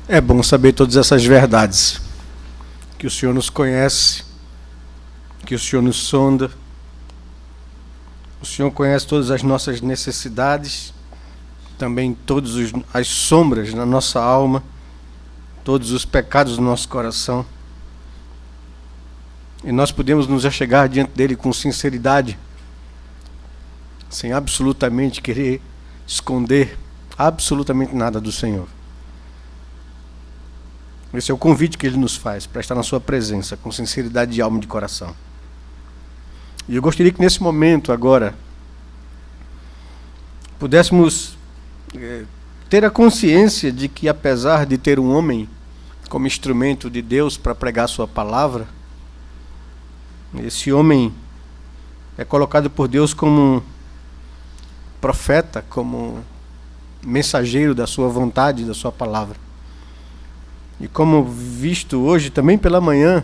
É bom saber todas essas verdades, que o Senhor nos conhece, que o Senhor nos sonda, o Senhor conhece todas as nossas necessidades, também todas as sombras na nossa alma, todos os pecados do nosso coração. E nós podemos nos achegar diante dele com sinceridade, sem absolutamente querer esconder absolutamente nada do Senhor. Esse é o convite que ele nos faz para estar na sua presença, com sinceridade de alma e de coração. E eu gostaria que nesse momento agora pudéssemos ter a consciência de que, apesar de ter um homem como instrumento de Deus para pregar sua palavra, esse homem é colocado por Deus como profeta, como mensageiro da sua vontade, da sua palavra. E como visto hoje também pela manhã,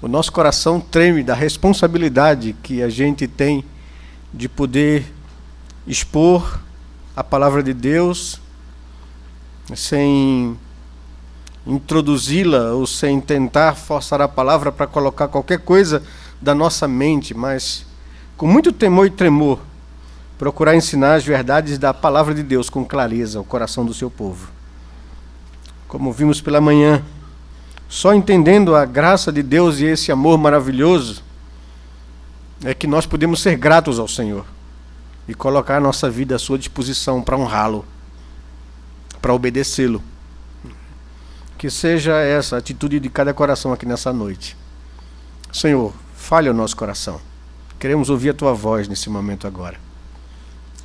o nosso coração treme da responsabilidade que a gente tem de poder expor a palavra de Deus sem introduzi-la ou sem tentar forçar a palavra para colocar qualquer coisa da nossa mente, mas com muito temor e tremor procurar ensinar as verdades da palavra de Deus com clareza ao coração do seu povo. Como vimos pela manhã, só entendendo a graça de Deus e esse amor maravilhoso é que nós podemos ser gratos ao Senhor e colocar a nossa vida à sua disposição para honrá-lo, para obedecê-lo. Que seja essa a atitude de cada coração aqui nessa noite. Senhor, fale ao nosso coração. Queremos ouvir a tua voz nesse momento agora.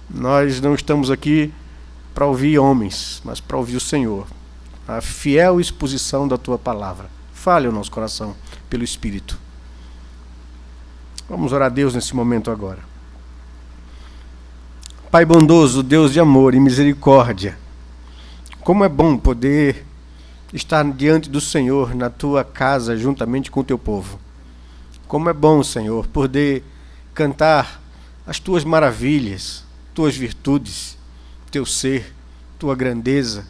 Nós não estamos aqui para ouvir homens, mas para ouvir o Senhor. A fiel exposição da tua palavra. Fale ao nosso coração pelo Espírito. Vamos orar a Deus nesse momento agora. Pai bondoso, Deus de amor e misericórdia, como é bom poder estar diante do Senhor na tua casa juntamente com o teu povo. Como é bom, Senhor, poder cantar as tuas maravilhas, tuas virtudes, teu ser, tua grandeza.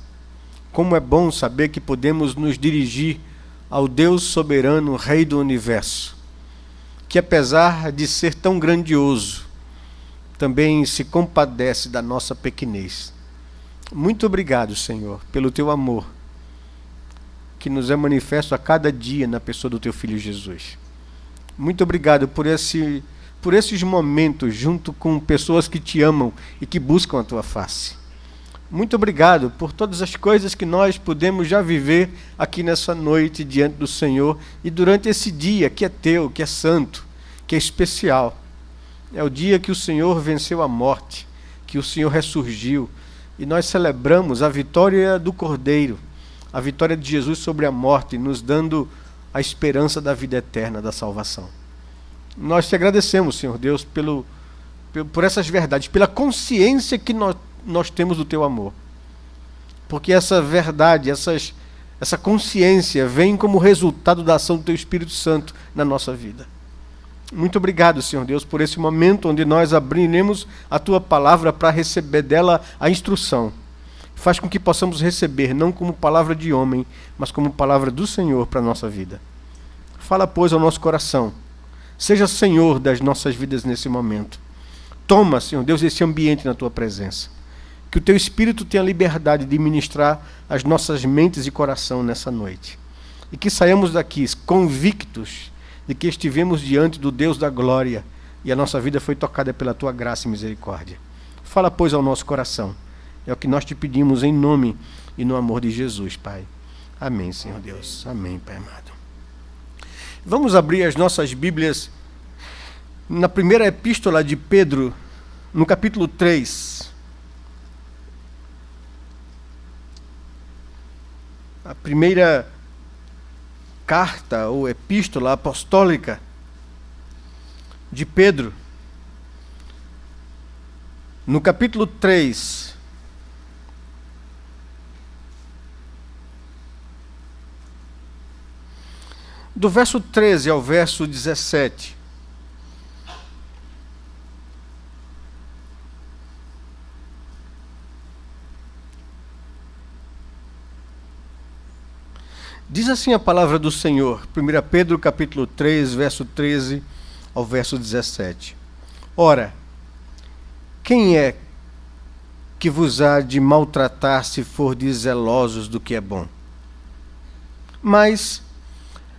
Como é bom saber que podemos nos dirigir ao Deus soberano, Rei do Universo, que apesar de ser tão grandioso, também se compadece da nossa pequenez. Muito obrigado, Senhor, pelo teu amor, que nos é manifesto a cada dia na pessoa do teu Filho Jesus. Muito obrigado por esses momentos junto com pessoas que te amam e que buscam a tua face. Muito obrigado por todas as coisas que nós podemos já viver aqui nessa noite diante do Senhor e durante esse dia que é teu, que é santo, que é especial. É o dia que o Senhor venceu a morte, que o Senhor ressurgiu e nós celebramos a vitória do Cordeiro, a vitória de Jesus sobre a morte, nos dando a esperança da vida eterna, da salvação. Nós te agradecemos, Senhor Deus, por essas verdades, pela consciência que nós temos do teu amor. Porque essa verdade, essa consciência vem como resultado da ação do teu Espírito Santo na nossa vida. Muito obrigado, Senhor Deus, por esse momento onde nós abriremos a tua palavra para receber dela a instrução. Faz com que possamos receber, não como palavra de homem, mas como palavra do Senhor para a nossa vida. Fala, pois, ao nosso coração. Seja Senhor das nossas vidas nesse momento. Toma, Senhor Deus, esse ambiente na tua presença. Que o teu Espírito tenha liberdade de ministrar as nossas mentes e coração nessa noite. E que saiamos daqui convictos de que estivemos diante do Deus da glória e a nossa vida foi tocada pela tua graça e misericórdia. Fala, pois, ao nosso coração. É o que nós te pedimos em nome e no amor de Jesus, Pai. Amém, Senhor Deus. Amém, Pai amado. Vamos abrir as nossas Bíblias na primeira epístola de Pedro, no capítulo 3. A primeira carta ou epístola apostólica de Pedro, no capítulo 3. Do verso 13 ao verso 17. Diz assim a palavra do Senhor, 1 Pedro capítulo 3, verso 13 ao verso 17. Ora, quem é que vos há de maltratar se fordes zelosos do que é bom? Mas,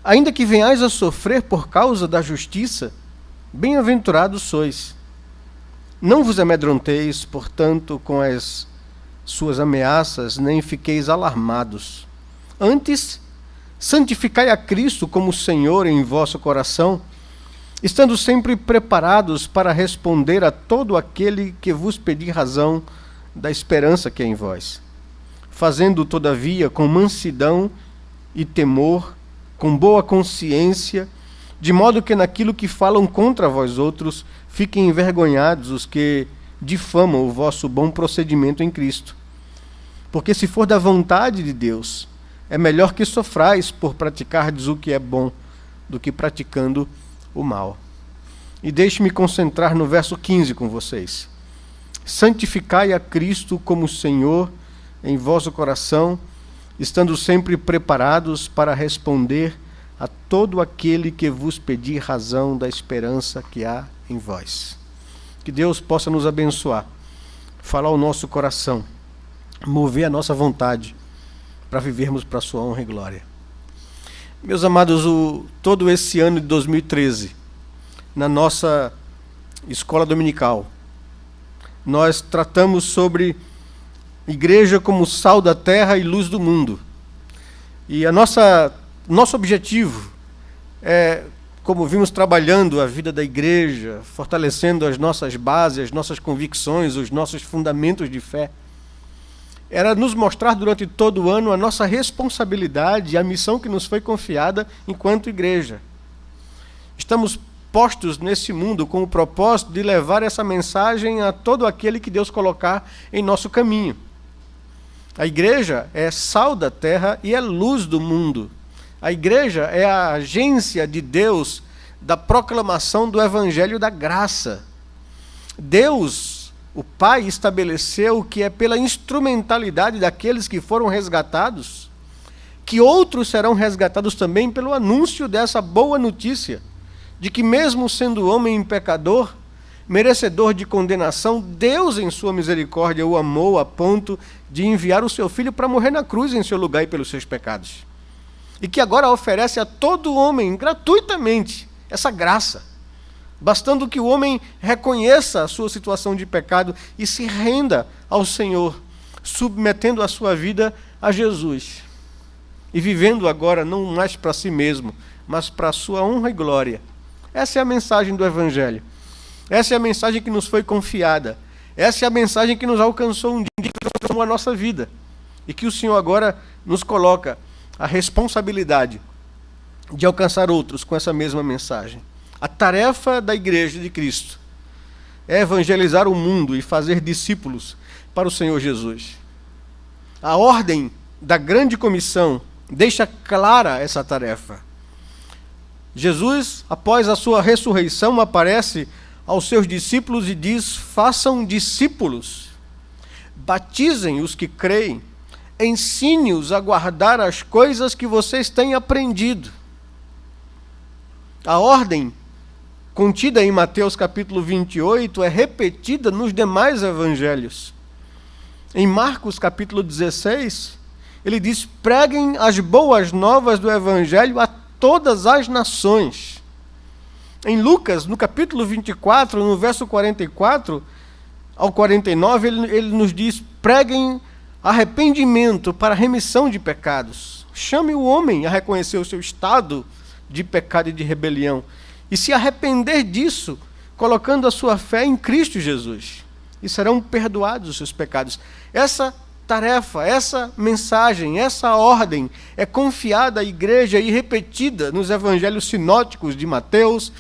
ainda que venhais a sofrer por causa da justiça, bem-aventurados sois. Não vos amedronteis, portanto, com as suas ameaças, nem fiqueis alarmados. Antes, santificai a Cristo como Senhor em vosso coração, estando sempre preparados para responder a todo aquele que vos pedir razão da esperança que é em vós, fazendo, todavia, com mansidão e temor, com boa consciência, de modo que naquilo que falam contra vós outros, fiquem envergonhados os que difamam o vosso bom procedimento em Cristo. Porque se for da vontade de Deus, é melhor que sofrais por praticardes o que é bom, do que praticando o mal. E deixe-me concentrar no verso 15 com vocês. Santificai a Cristo como Senhor em vosso coração, estando sempre preparados para responder a todo aquele que vos pedir razão da esperança que há em vós. Que Deus possa nos abençoar, falar o nosso coração, mover a nossa vontade para vivermos para a sua honra e glória. Meus amados, todo esse ano de 2013, na nossa escola dominical, nós tratamos sobre igreja como sal da terra e luz do mundo. E nosso objetivo é, como vimos trabalhando a vida da igreja, fortalecendo as nossas bases, as nossas convicções, os nossos fundamentos de fé, era nos mostrar durante todo o ano a nossa responsabilidade e a missão que nos foi confiada enquanto igreja. Estamos postos nesse mundo com o propósito de levar essa mensagem a todo aquele que Deus colocar em nosso caminho. A igreja é sal da terra e é luz do mundo. A igreja é a agência de Deus da proclamação do evangelho da graça. Deus, o Pai, estabeleceu que é pela instrumentalidade daqueles que foram resgatados, que outros serão resgatados também pelo anúncio dessa boa notícia, de que mesmo sendo homem pecador, merecedor de condenação, Deus em sua misericórdia o amou a ponto de enviar o seu Filho para morrer na cruz em seu lugar e pelos seus pecados. E que agora oferece a todo homem gratuitamente essa graça, bastando que o homem reconheça a sua situação de pecado e se renda ao Senhor, submetendo a sua vida a Jesus, e vivendo agora não mais para si mesmo, mas para a sua honra e glória. Essa é a mensagem do Evangelho. Essa é a mensagem que nos foi confiada. Essa é a mensagem que nos alcançou um dia que transformou a nossa vida. E que o Senhor agora nos coloca a responsabilidade de alcançar outros com essa mesma mensagem. A tarefa da Igreja de Cristo é evangelizar o mundo e fazer discípulos para o Senhor Jesus. A ordem da grande comissão deixa clara essa tarefa. Jesus, após a sua ressurreição, aparece aos seus discípulos e diz: façam discípulos, batizem os que creem, ensine-os a guardar as coisas que vocês têm aprendido. A ordem contida em Mateus capítulo 28 é repetida nos demais evangelhos. Em Marcos capítulo 16, ele diz: preguem as boas novas do evangelho a todas as nações. Em Lucas, no capítulo 24, no verso 44 ao 49, ele nos diz: preguem arrependimento para remissão de pecados. Chame o homem a reconhecer o seu estado de pecado e de rebelião e se arrepender disso, colocando a sua fé em Cristo Jesus, e serão perdoados os seus pecados. Essa tarefa, essa mensagem, essa ordem é confiada à igreja e repetida nos evangelhos sinóticos de Mateus,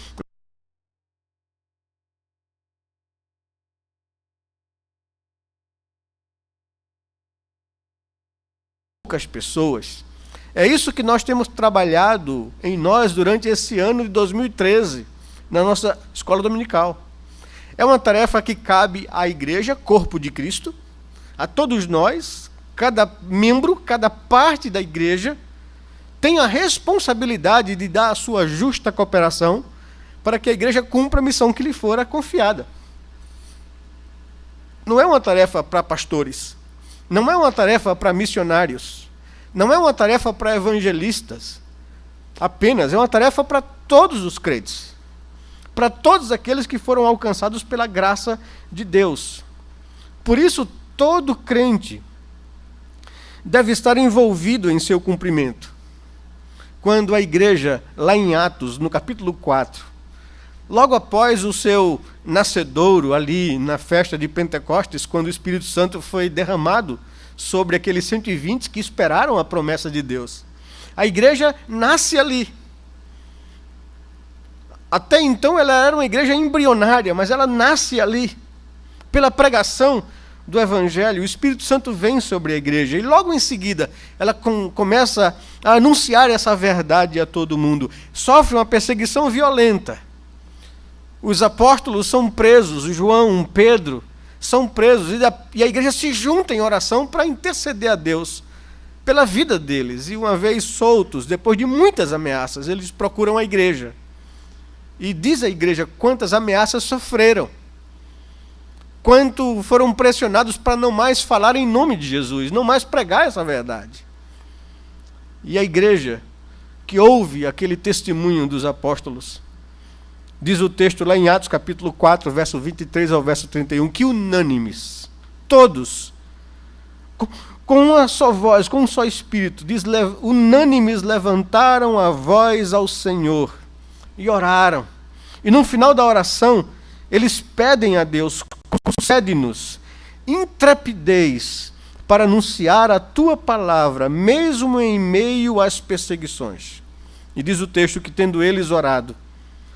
poucas pessoas. É isso que nós temos trabalhado em nós durante esse ano de 2013, na nossa escola dominical. É uma tarefa que cabe à igreja, corpo de Cristo, a todos nós, cada membro, cada parte da igreja, tem a responsabilidade de dar a sua justa cooperação para que a igreja cumpra a missão que lhe fora confiada. Não é uma tarefa para pastores, não é uma tarefa para missionários, não é uma tarefa para evangelistas apenas, é uma tarefa para todos os crentes, para todos aqueles que foram alcançados pela graça de Deus. Por isso, todo crente deve estar envolvido em seu cumprimento. Quando a igreja, lá em Atos, no capítulo 4, logo após o seu nascedouro ali na festa de Pentecostes, quando o Espírito Santo foi derramado sobre aqueles 120 que esperaram a promessa de Deus, a igreja nasce ali. Até então ela era uma igreja embrionária, mas ela nasce ali. Pela pregação do Evangelho, o Espírito Santo vem sobre a igreja e logo em seguida ela começa a anunciar essa verdade a todo mundo. Sofre uma perseguição violenta. Os apóstolos são presos, João, Pedro, são presos e a igreja se junta em oração para interceder a Deus pela vida deles. E uma vez soltos, depois de muitas ameaças, eles procuram a igreja. E diz a igreja quantas ameaças sofreram. Quanto foram pressionados para não mais falar em nome de Jesus, não mais pregar essa verdade. E a igreja que ouve aquele testemunho dos apóstolos, diz o texto lá em Atos capítulo 4, verso 23 ao verso 31, que unânimes, todos, com uma só voz, com um só espírito, unânimes levantaram a voz ao Senhor e oraram. E no final da oração, eles pedem a Deus: concede-nos intrepidez para anunciar a tua palavra, mesmo em meio às perseguições. E diz o texto que, tendo eles orado,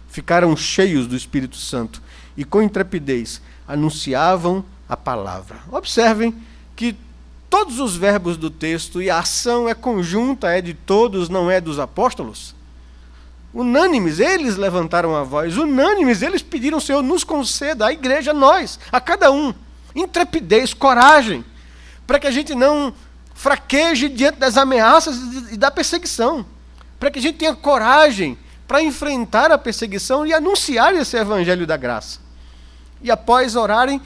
ficaram cheios do Espírito Santo e com intrepidez anunciavam a palavra. Observem que todos os verbos do texto e a ação é conjunta, é de todos, não é dos apóstolos. Unânimes, eles levantaram a voz, unânimes, eles pediram: Senhor, nos conceda, a igreja, nós, a cada um, intrepidez, coragem, para que a gente não fraqueje diante das ameaças e da perseguição, para que a gente tenha coragem para enfrentar a perseguição e anunciar esse evangelho da graça. E após orarem,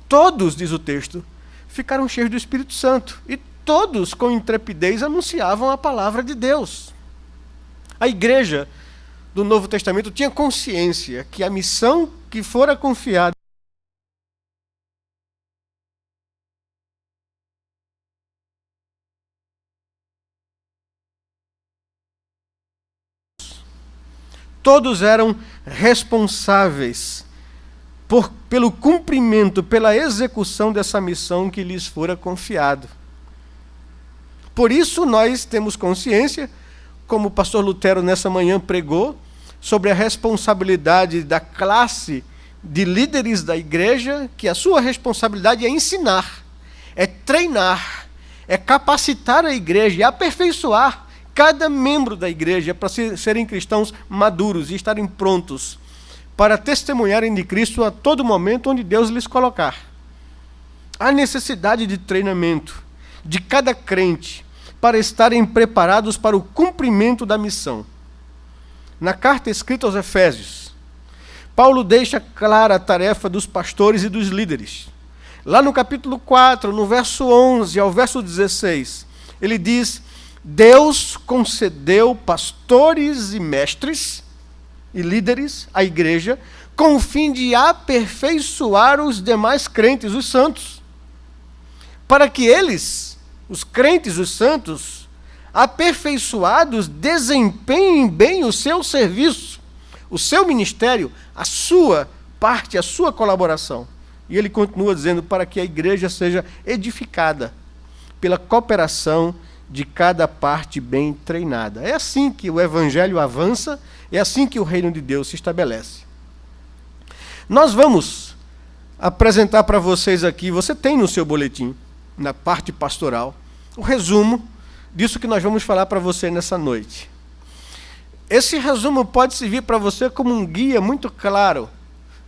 todos, diz o texto, ficaram cheios do Espírito Santo, e todos com intrepidez anunciavam a palavra de Deus. A igreja do Novo Testamento tinha consciência que a missão que fora confiada todos eram responsáveis pelo cumprimento, pela execução dessa missão que lhes fora confiado. Por isso nós temos consciência, como o pastor Lutero nessa manhã pregou, sobre a responsabilidade da classe de líderes da igreja, que a sua responsabilidade é ensinar, é treinar, é capacitar a igreja e aperfeiçoar cada membro da igreja para serem cristãos maduros e estarem prontos para testemunharem de Cristo a todo momento onde Deus lhes colocar. Há necessidade de treinamento de cada crente para estarem preparados para o cumprimento da missão. Na carta escrita aos Efésios, Paulo deixa clara a tarefa dos pastores e dos líderes. Lá no capítulo 4, no verso 11 ao verso 16, ele diz: Deus concedeu pastores e mestres e líderes à igreja com o fim de aperfeiçoar os demais crentes, os santos, para que eles, os crentes, os santos, aperfeiçoados, desempenhem bem o seu serviço, o seu ministério, a sua parte, a sua colaboração. E ele continua dizendo: para que a igreja seja edificada pela cooperação de cada parte bem treinada. É assim que o evangelho avança, é assim que o reino de Deus se estabelece. Nós vamos apresentar para vocês aqui, você tem no seu boletim, na parte pastoral, o resumo disso que nós vamos falar para você nessa noite. Esse resumo pode servir para você como um guia muito claro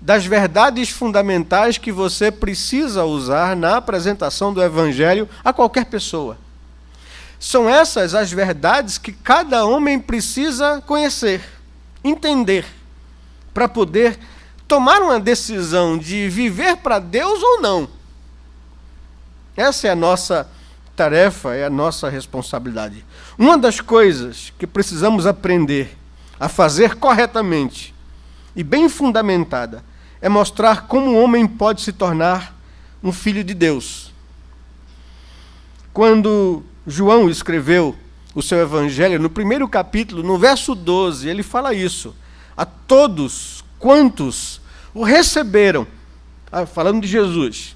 das verdades fundamentais que você precisa usar na apresentação do evangelho a qualquer pessoa. São essas as verdades que cada homem precisa conhecer, entender, para poder tomar uma decisão de viver para Deus ou não. Essa é a nossa tarefa, é a nossa responsabilidade. Uma das coisas que precisamos aprender a fazer corretamente e bem fundamentada é mostrar como o homem pode se tornar um filho de Deus. Quando João escreveu o seu evangelho, no primeiro capítulo, no verso 12, ele fala isso. A todos quantos o receberam, falando de Jesus,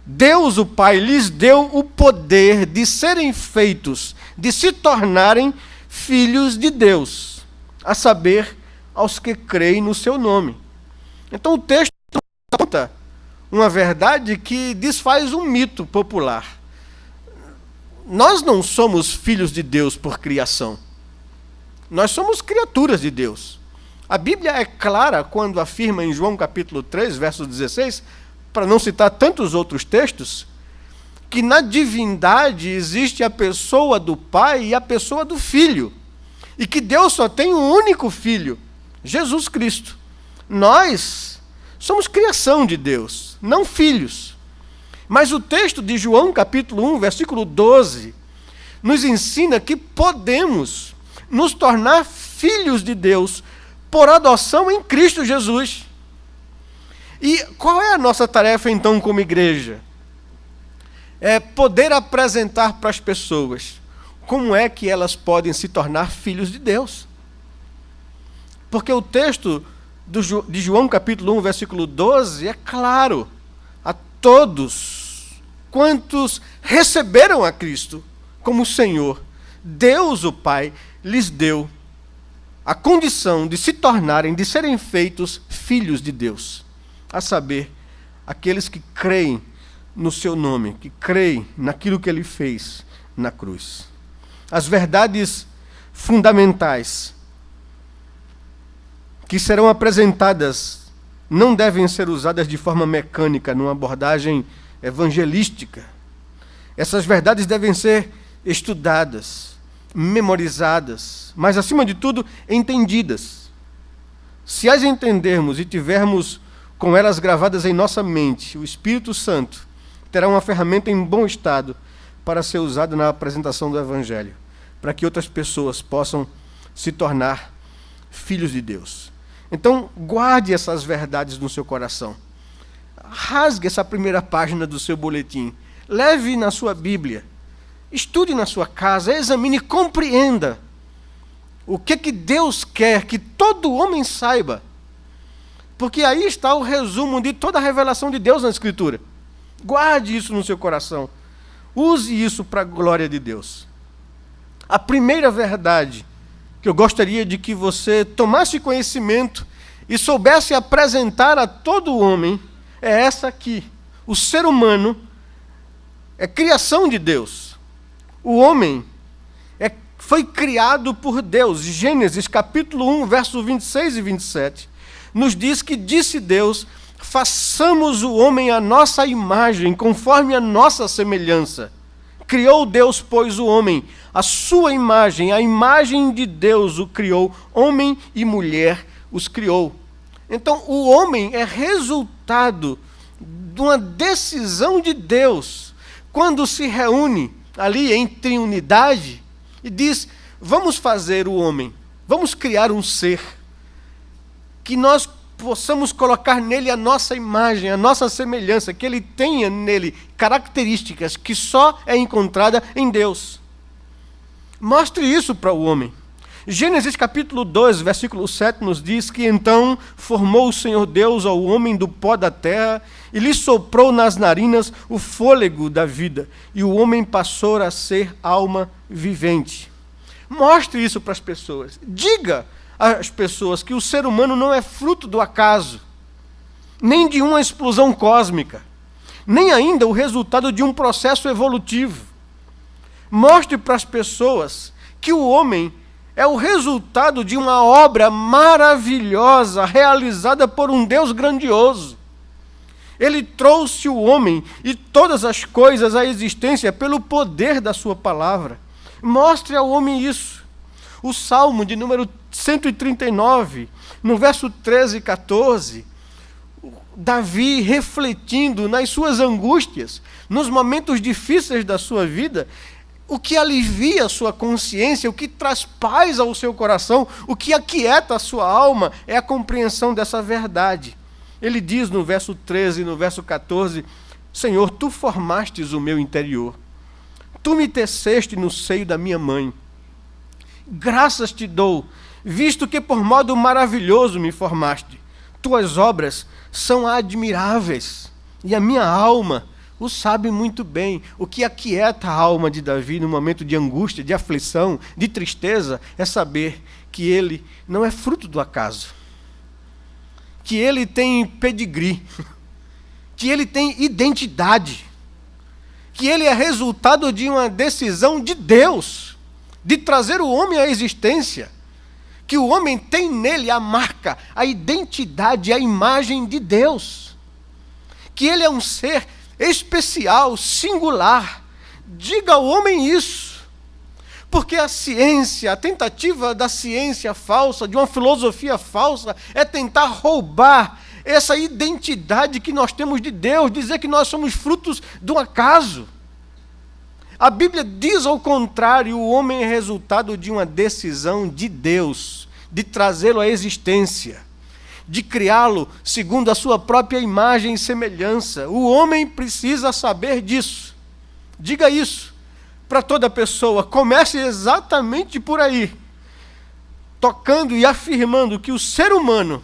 Deus o Pai lhes deu o poder de serem feitos, de se tornarem filhos de Deus, a saber, aos que creem no seu nome. Então o texto conta uma verdade que desfaz um mito popular. Nós não somos filhos de Deus por criação. Nós somos criaturas de Deus. A Bíblia é clara quando afirma em João capítulo 3, verso 16, para não citar tantos outros textos, que na divindade existe a pessoa do Pai e a pessoa do Filho. E que Deus só tem um único Filho, Jesus Cristo. Nós somos criação de Deus, não filhos. Mas o texto de João, capítulo 1, versículo 12, nos ensina que podemos nos tornar filhos de Deus por adoção em Cristo Jesus. E qual é a nossa tarefa, então, como igreja? É poder apresentar para as pessoas como é que elas podem se tornar filhos de Deus. Porque o texto de João, capítulo 1, versículo 12, é claro. A todos quantos receberam a Cristo como Senhor, Deus o Pai lhes deu a condição de se tornarem, de serem feitos filhos de Deus. A saber, aqueles que creem no seu nome, que creem naquilo que ele fez na cruz. As verdades fundamentais que serão apresentadas não devem ser usadas de forma mecânica, numa abordagem evangelística. Essas verdades devem ser estudadas, memorizadas, mas, acima de tudo, entendidas. Se as entendermos e tivermos com elas gravadas em nossa mente, o Espírito Santo terá uma ferramenta em bom estado para ser usada na apresentação do Evangelho, para que outras pessoas possam se tornar filhos de Deus. Então, guarde essas verdades no seu coração. Rasgue essa primeira página do seu boletim. Leve na sua Bíblia. Estude na sua casa, examine e compreenda o que Deus quer que todo homem saiba. Porque aí está o resumo de toda a revelação de Deus na Escritura. Guarde isso no seu coração. Use isso para a glória de Deus. A primeira verdade que eu gostaria de que você tomasse conhecimento e soubesse apresentar a todo homem é essa aqui. O ser humano é criação de Deus. O homem foi criado por Deus. Gênesis capítulo 1, versos 26 e 27, nos diz que disse Deus: façamos o homem à nossa imagem, conforme a nossa semelhança. Criou Deus, pois, o homem, a sua imagem, a imagem de Deus o criou, homem e mulher os criou. Então, o homem é resultado de uma decisão de Deus, quando se reúne ali em triunidade e diz: vamos fazer o homem, vamos criar um ser, que nós possamos colocar nele a nossa imagem, a nossa semelhança, que ele tenha nele características que só é encontrada em Deus. Mostre isso para o homem. Gênesis capítulo 2, versículo 7 nos diz que então formou o Senhor Deus ao homem do pó da terra e lhe soprou nas narinas o fôlego da vida, e o homem passou a ser alma vivente. Mostre isso para as pessoas. Diga às pessoas que o ser humano não é fruto do acaso, nem de uma explosão cósmica, nem ainda o resultado de um processo evolutivo. Mostre para as pessoas que o homem é o resultado de uma obra maravilhosa realizada por um Deus grandioso. Ele trouxe o homem e todas as coisas à existência pelo poder da sua palavra. Mostre ao homem isso. O Salmo de número 139, no verso 13 e 14, Davi refletindo nas suas angústias, nos momentos difíceis da sua vida, o que alivia a sua consciência, o que traz paz ao seu coração, o que aquieta a sua alma, é a compreensão dessa verdade. Ele diz no verso 13 e no verso 14, Senhor, tu formastes o meu interior, tu me teceste no seio da minha mãe. Graças te dou, visto que por modo maravilhoso me formaste. Tuas obras são admiráveis, e a minha alma o sabe muito bem. O que aquieta a alma de Davi no momento de angústia, de aflição, de tristeza, é saber que ele não é fruto do acaso, que ele tem pedigree, que ele tem identidade, que ele é resultado de uma decisão de Deus, de trazer o homem à existência, que o homem tem nele a marca, a identidade, a imagem de Deus, que ele é um ser especial, singular. Diga ao homem isso, porque a ciência, a tentativa da ciência falsa, de uma filosofia falsa, é tentar roubar essa identidade que nós temos de Deus, dizer que nós somos frutos do acaso. A Bíblia diz ao contrário, o homem é resultado de uma decisão de Deus, de trazê-lo à existência, de criá-lo segundo a sua própria imagem e semelhança. O homem precisa saber disso. Diga isso para toda pessoa. Comece exatamente por aí, tocando e afirmando que o ser humano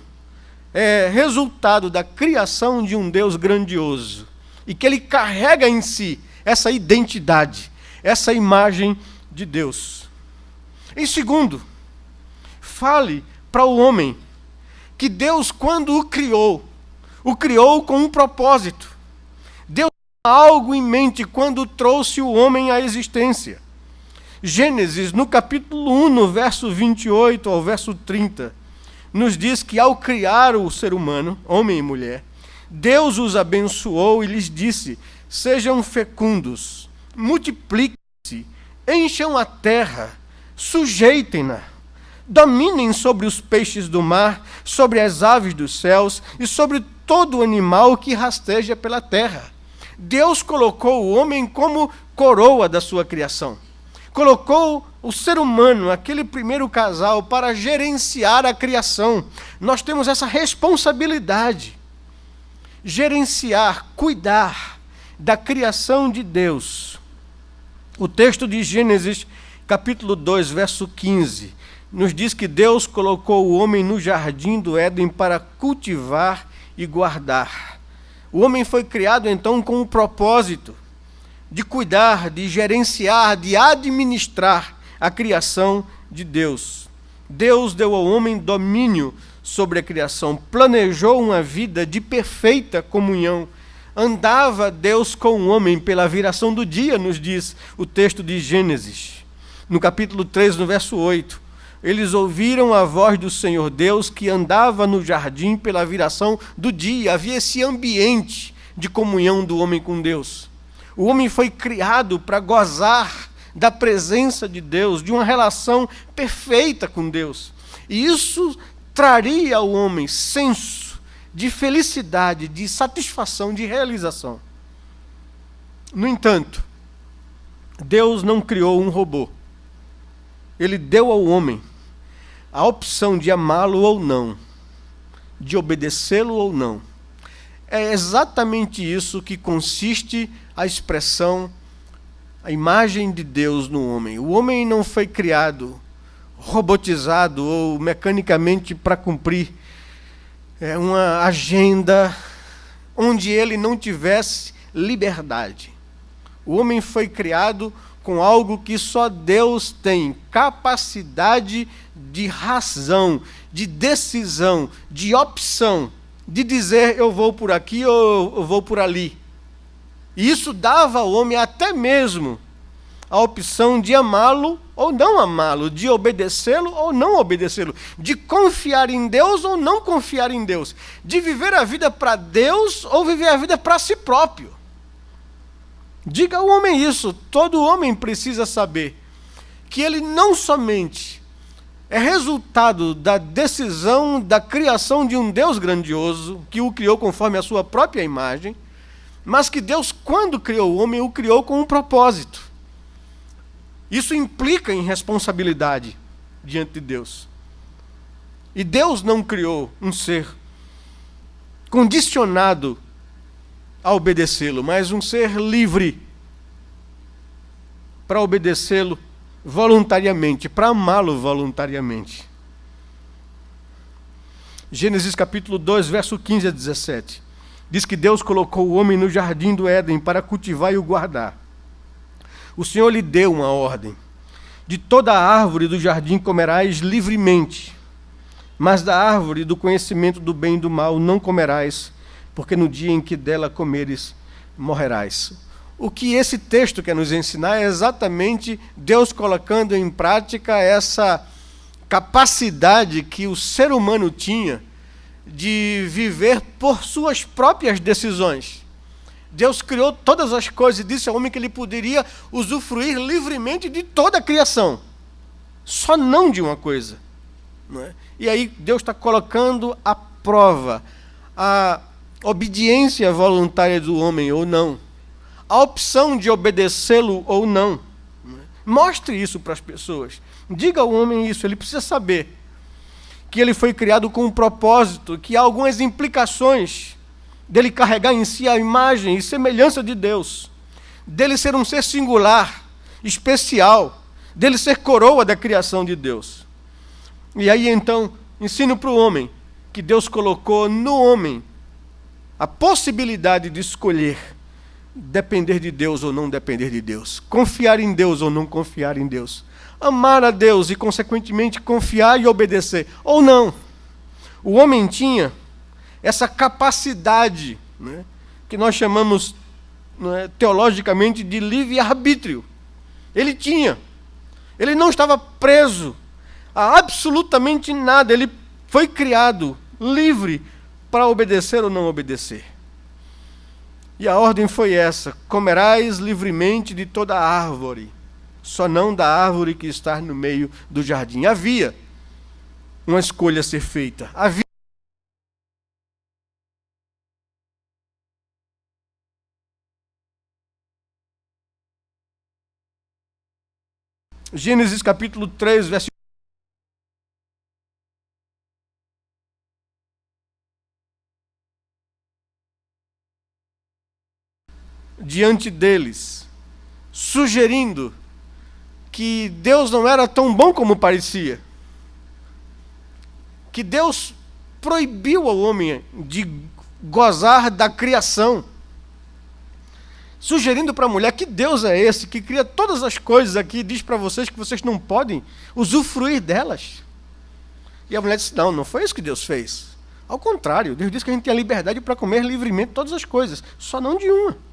é resultado da criação de um Deus grandioso e que ele carrega em si essa identidade, essa imagem de Deus. Em segundo, fale para o homem que Deus, quando o criou com um propósito. Deus tinha algo em mente quando trouxe o homem à existência. Gênesis, no capítulo 1, no verso 28 ao verso 30, nos diz que ao criar o ser humano, homem e mulher, Deus os abençoou e lhes disse: sejam fecundos, multipliquem-se, encham a terra, sujeitem-na, dominem sobre os peixes do mar, sobre as aves dos céus e sobre todo animal que rasteja pela terra. Deus colocou o homem como coroa da sua criação. Colocou o ser humano, aquele primeiro casal, para gerenciar a criação. Nós temos essa responsabilidade. Gerenciar, cuidar da criação de Deus. O texto de Gênesis, capítulo 2, verso 15, nos diz que Deus colocou o homem no jardim do Éden para cultivar e guardar. O homem foi criado, então, com o propósito de cuidar, de gerenciar, de administrar a criação de Deus. Deus deu ao homem domínio sobre a criação, planejou uma vida de perfeita comunhão. Andava Deus com o homem pela viração do dia, nos diz o texto de Gênesis. No capítulo 3, no verso 8, eles ouviram a voz do Senhor Deus que andava no jardim pela viração do dia. Havia esse ambiente de comunhão do homem com Deus. O homem foi criado para gozar da presença de Deus, de uma relação perfeita com Deus. E isso traria ao homem senso de felicidade, de satisfação, de realização. No entanto, Deus não criou um robô. Ele deu ao homem a opção de amá-lo ou não, de obedecê-lo ou não. É exatamente isso que consiste a expressão, a imagem de Deus no homem. O homem não foi criado robotizado ou mecanicamente para cumprir uma agenda onde ele não tivesse liberdade. O homem foi criado com algo que só Deus tem: capacidade de razão, de decisão, de opção, de dizer eu vou por aqui ou eu vou por ali. E isso dava ao homem até mesmo a opção de amá-lo ou não amá-lo, de obedecê-lo ou não obedecê-lo, de confiar em Deus ou não confiar em Deus, de viver a vida para Deus ou viver a vida para si próprio. Diga ao homem isso. Todo homem precisa saber que ele não somente é resultado da decisão da criação de um Deus grandioso, que o criou conforme a sua própria imagem, mas que Deus, quando criou o homem, o criou com um propósito. Isso implica em responsabilidade diante de Deus. E Deus não criou um ser condicionado a obedecê-lo, mas um ser livre para obedecê-lo voluntariamente, para amá-lo voluntariamente. Gênesis capítulo 2, verso 15 a 17. Diz que Deus colocou o homem no jardim do Éden para cultivar e o guardar. O Senhor lhe deu uma ordem: de toda a árvore do jardim comerás livremente, mas da árvore do conhecimento do bem e do mal não comerás, porque no dia em que dela comeres, morrerás. O que esse texto quer nos ensinar é exatamente Deus colocando em prática essa capacidade que o ser humano tinha de viver por suas próprias decisões. Deus criou todas as coisas e disse ao homem que ele poderia usufruir livremente de toda a criação, só não de uma coisa. Não é? E aí Deus está colocando à prova a obediência voluntária do homem ou não, a opção de obedecê-lo ou não. Mostre isso para as pessoas. Diga ao homem isso, ele precisa saber que ele foi criado com um propósito, que há algumas implicações dele carregar em si a imagem e semelhança de Deus, dele ser um ser singular, especial, dele ser coroa da criação de Deus. E aí então, ensino para o homem que Deus colocou no homem a possibilidade de escolher depender de Deus ou não depender de Deus, confiar em Deus ou não confiar em Deus, amar a Deus e, consequentemente, confiar e obedecer, ou não. O homem tinha essa capacidade, né, que nós chamamos, né, teologicamente de livre-arbítrio. Ele tinha. Ele não estava preso a absolutamente nada. Ele foi criado livre para obedecer ou não obedecer. E a ordem foi essa: comerás livremente de toda árvore, só não da árvore que está no meio do jardim. Havia uma escolha a ser feita. Havia Gênesis capítulo 3, versículo. Diante deles, sugerindo que Deus não era tão bom como parecia, que Deus proibiu ao homem de gozar da criação, sugerindo para a mulher: que Deus é esse que cria todas as coisas aqui e diz para vocês que vocês não podem usufruir delas? E a mulher disse: não, não foi isso que Deus fez. Ao contrário, Deus disse que a gente tem a liberdade para comer livremente todas as coisas, só não de uma.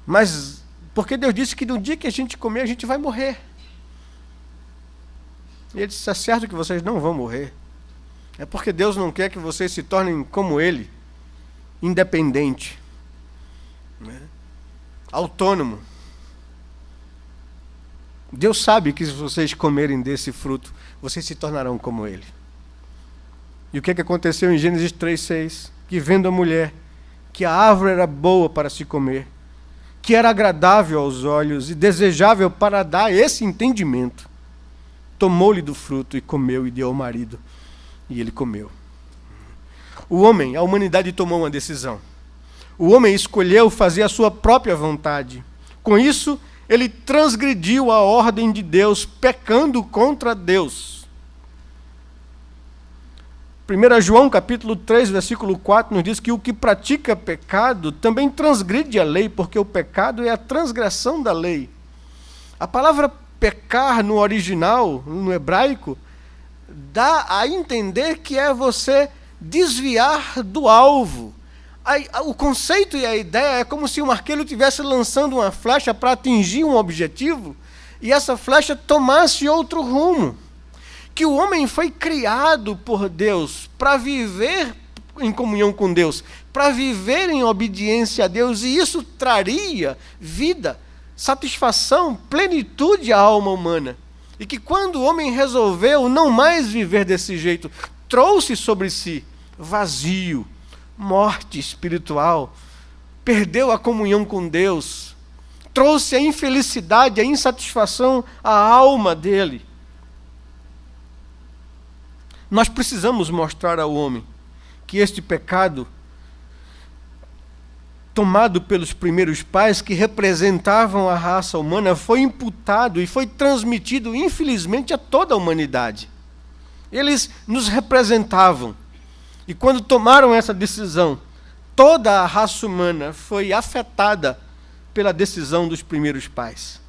Mas porque Deus disse que no dia que a gente comer, a gente vai morrer. E ele disse: é certo que vocês não vão morrer. É porque Deus não quer que vocês se tornem como Ele, independente, né? Autônomo. Deus sabe que se vocês comerem desse fruto, vocês se tornarão como Ele. E o que aconteceu em Gênesis 3:6? Que vendo a mulher que a árvore era boa para se comer, que era agradável aos olhos e desejável para dar esse entendimento, tomou-lhe do fruto e comeu e deu ao marido, e ele comeu. O homem, a humanidade tomou uma decisão. O homem escolheu fazer a sua própria vontade. Com isso, ele transgrediu a ordem de Deus, pecando contra Deus. 1 João capítulo 3, versículo 4, nos diz que o que pratica pecado também transgride a lei, porque o pecado é a transgressão da lei. A palavra pecar no original, no hebraico, dá a entender que é você desviar do alvo. O conceito e a ideia é como se um arqueiro estivesse lançando uma flecha para atingir um objetivo e essa flecha tomasse outro rumo. Que o homem foi criado por Deus para viver em comunhão com Deus, para viver em obediência a Deus, e isso traria vida, satisfação, plenitude à alma humana. E que quando o homem resolveu não mais viver desse jeito, trouxe sobre si vazio, morte espiritual, perdeu a comunhão com Deus, trouxe a infelicidade, a insatisfação à alma dele. Nós precisamos mostrar ao homem que este pecado, tomado pelos primeiros pais, que representavam a raça humana, foi imputado e foi transmitido, infelizmente, a toda a humanidade. Eles nos representavam. E quando tomaram essa decisão, toda a raça humana foi afetada pela decisão dos primeiros pais.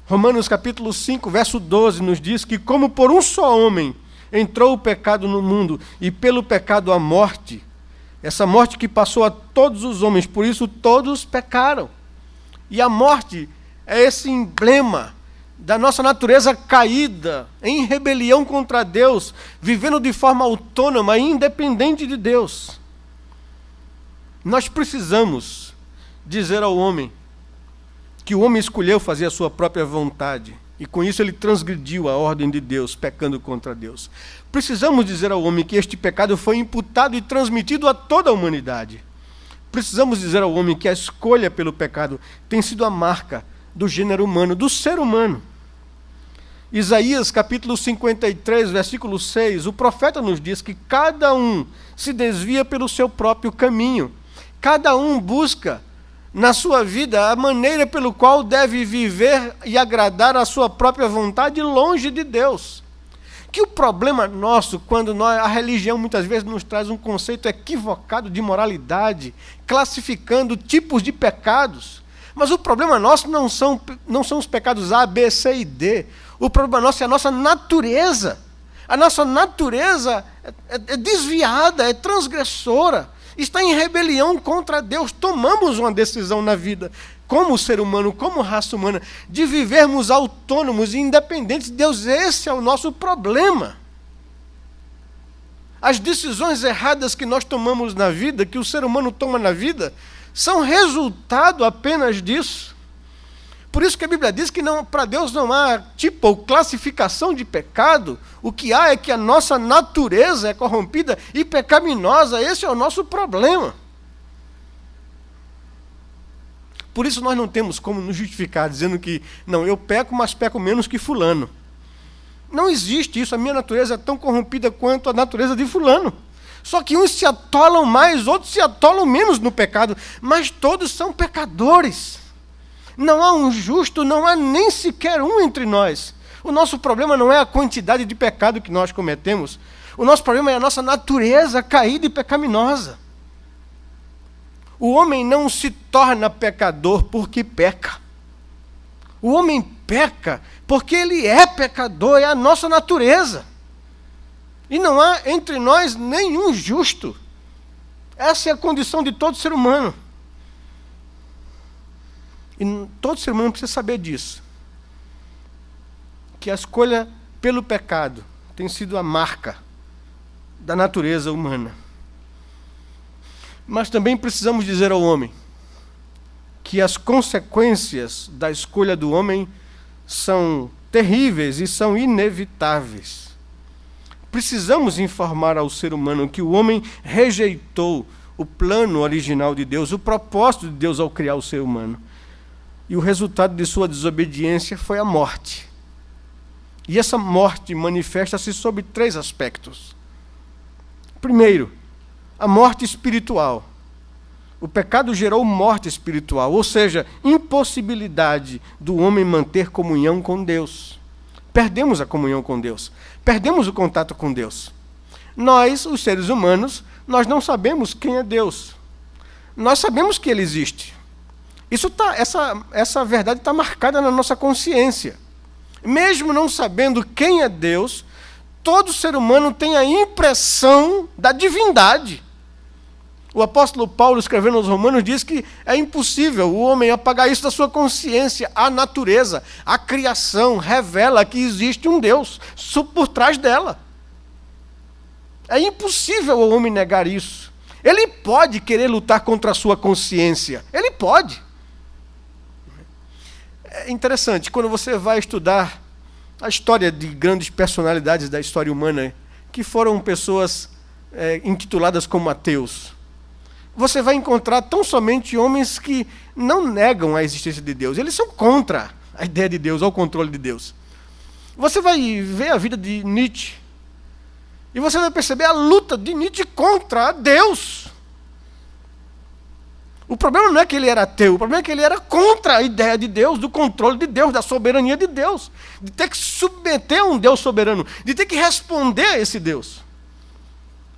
Romanos capítulo 5, verso 12, nos diz que como por um só homem entrou o pecado no mundo, e pelo pecado a morte, essa morte que passou a todos os homens, por isso todos pecaram. E a morte é esse emblema da nossa natureza caída, em rebelião contra Deus, vivendo de forma autônoma e independente de Deus. Nós precisamos dizer ao homem que o homem escolheu fazer a sua própria vontade, e com isso ele transgrediu a ordem de Deus, pecando contra Deus. Precisamos dizer ao homem que este pecado foi imputado e transmitido a toda a humanidade. Precisamos dizer ao homem que a escolha pelo pecado tem sido a marca do gênero humano, do ser humano. Isaías capítulo 53, versículo 6, o profeta nos diz que cada um se desvia pelo seu próprio caminho. Cada um busca na sua vida a maneira pelo qual deve viver e agradar a sua própria vontade longe de Deus. Que o problema nosso, quando a religião muitas vezes nos traz um conceito equivocado de moralidade, classificando tipos de pecados, mas o problema nosso não são os pecados A, B, C e D. O problema nosso é a nossa natureza. A nossa natureza é desviada, é transgressora, está em rebelião contra Deus. Tomamos uma decisão na vida, como ser humano, como raça humana, de vivermos autônomos e independentes de Deus. Esse é o nosso problema. As decisões erradas que nós tomamos na vida, que o ser humano toma na vida, são resultado apenas disso. Por isso que a Bíblia diz que para Deus não há tipo ou classificação de pecado. O que há é que a nossa natureza é corrompida e pecaminosa. Esse é o nosso problema. Por isso nós não temos como nos justificar dizendo que, não, eu peco, mas peco menos que fulano. Não existe isso. A minha natureza é tão corrompida quanto a natureza de fulano. Só que uns se atolam mais, outros se atolam menos no pecado, mas todos são pecadores. Não há um justo, não há nem sequer um entre nós. O nosso problema não é a quantidade de pecado que nós cometemos. O nosso problema é a nossa natureza caída e pecaminosa. O homem não se torna pecador porque peca. O homem peca porque ele é pecador, é a nossa natureza. E não há entre nós nenhum justo. Essa é a condição de todo ser humano. E todo ser humano precisa saber disso. Que a escolha pelo pecado tem sido a marca da natureza humana. Mas também precisamos dizer ao homem que as consequências da escolha do homem são terríveis e são inevitáveis. Precisamos informar ao ser humano que o homem rejeitou o plano original de Deus, o propósito de Deus ao criar o ser humano. E o resultado de sua desobediência foi a morte. E essa morte manifesta-se sob 3 aspectos. Primeiro, a morte espiritual. O pecado gerou morte espiritual, ou seja, impossibilidade do homem manter comunhão com Deus. Perdemos a comunhão com Deus. Perdemos o contato com Deus. Nós, os seres humanos, nós não sabemos quem é Deus. Nós sabemos que Ele existe. Essa verdade está marcada na nossa consciência. Mesmo não sabendo quem é Deus, todo ser humano tem a impressão da divindade. O apóstolo Paulo, escrevendo aos Romanos, diz que é impossível o homem apagar isso da sua consciência. A natureza, a criação revela que existe um Deus por trás dela. É impossível o homem negar isso. Ele pode querer lutar contra a sua consciência. Ele pode. É interessante, quando você vai estudar a história de grandes personalidades da história humana, que foram pessoas intituladas como ateus, você vai encontrar tão somente homens que não negam a existência de Deus. Eles são contra a ideia de Deus, ao controle de Deus. Você vai ver a vida de Nietzsche, e você vai perceber a luta de Nietzsche contra Deus. O problema não é que ele era ateu, o problema é que ele era contra a ideia de Deus, do controle de Deus, da soberania de Deus, de ter que submeter a um Deus soberano, de ter que responder a esse Deus.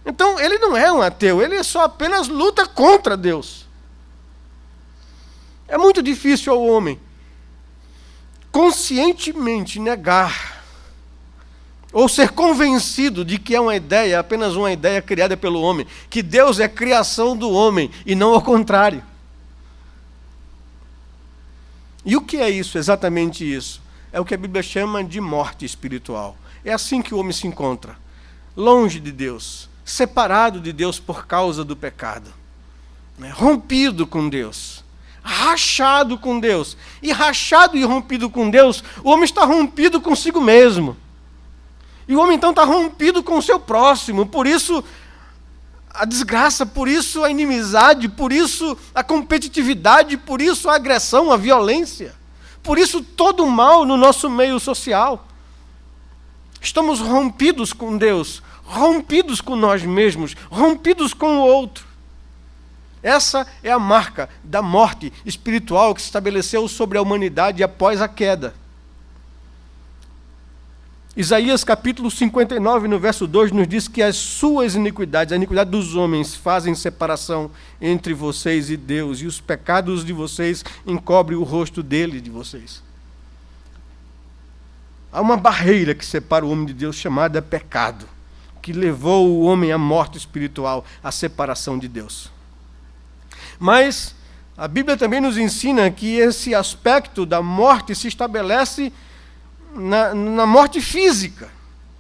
Então, ele não é um ateu, ele só apenas luta contra Deus. É muito difícil ao homem conscientemente negar ou ser convencido de que é uma ideia, apenas uma ideia criada pelo homem, que Deus é criação do homem e não ao contrário. E o que é isso, exatamente isso? É o que a Bíblia chama de morte espiritual. É assim que o homem se encontra, longe de Deus, separado de Deus por causa do pecado, rompido com Deus, rachado com Deus. E rachado e rompido com Deus, o homem está rompido consigo mesmo. E o homem então está rompido com o seu próximo. Por isso a desgraça, por isso a inimizade, por isso a competitividade, por isso a agressão, a violência. Por isso todo o mal no nosso meio social. Estamos rompidos com Deus, rompidos com nós mesmos, rompidos com o outro. Essa é a marca da morte espiritual que se estabeleceu sobre a humanidade após a queda. Isaías capítulo 59, no verso 2, nos diz que as suas iniquidades, a iniquidade dos homens, fazem separação entre vocês e Deus, e os pecados de vocês encobrem o rosto dele de vocês. Há uma barreira que separa o homem de Deus, chamada pecado, que levou o homem à morte espiritual, à separação de Deus. Mas a Bíblia também nos ensina que esse aspecto da morte se estabelece na morte física.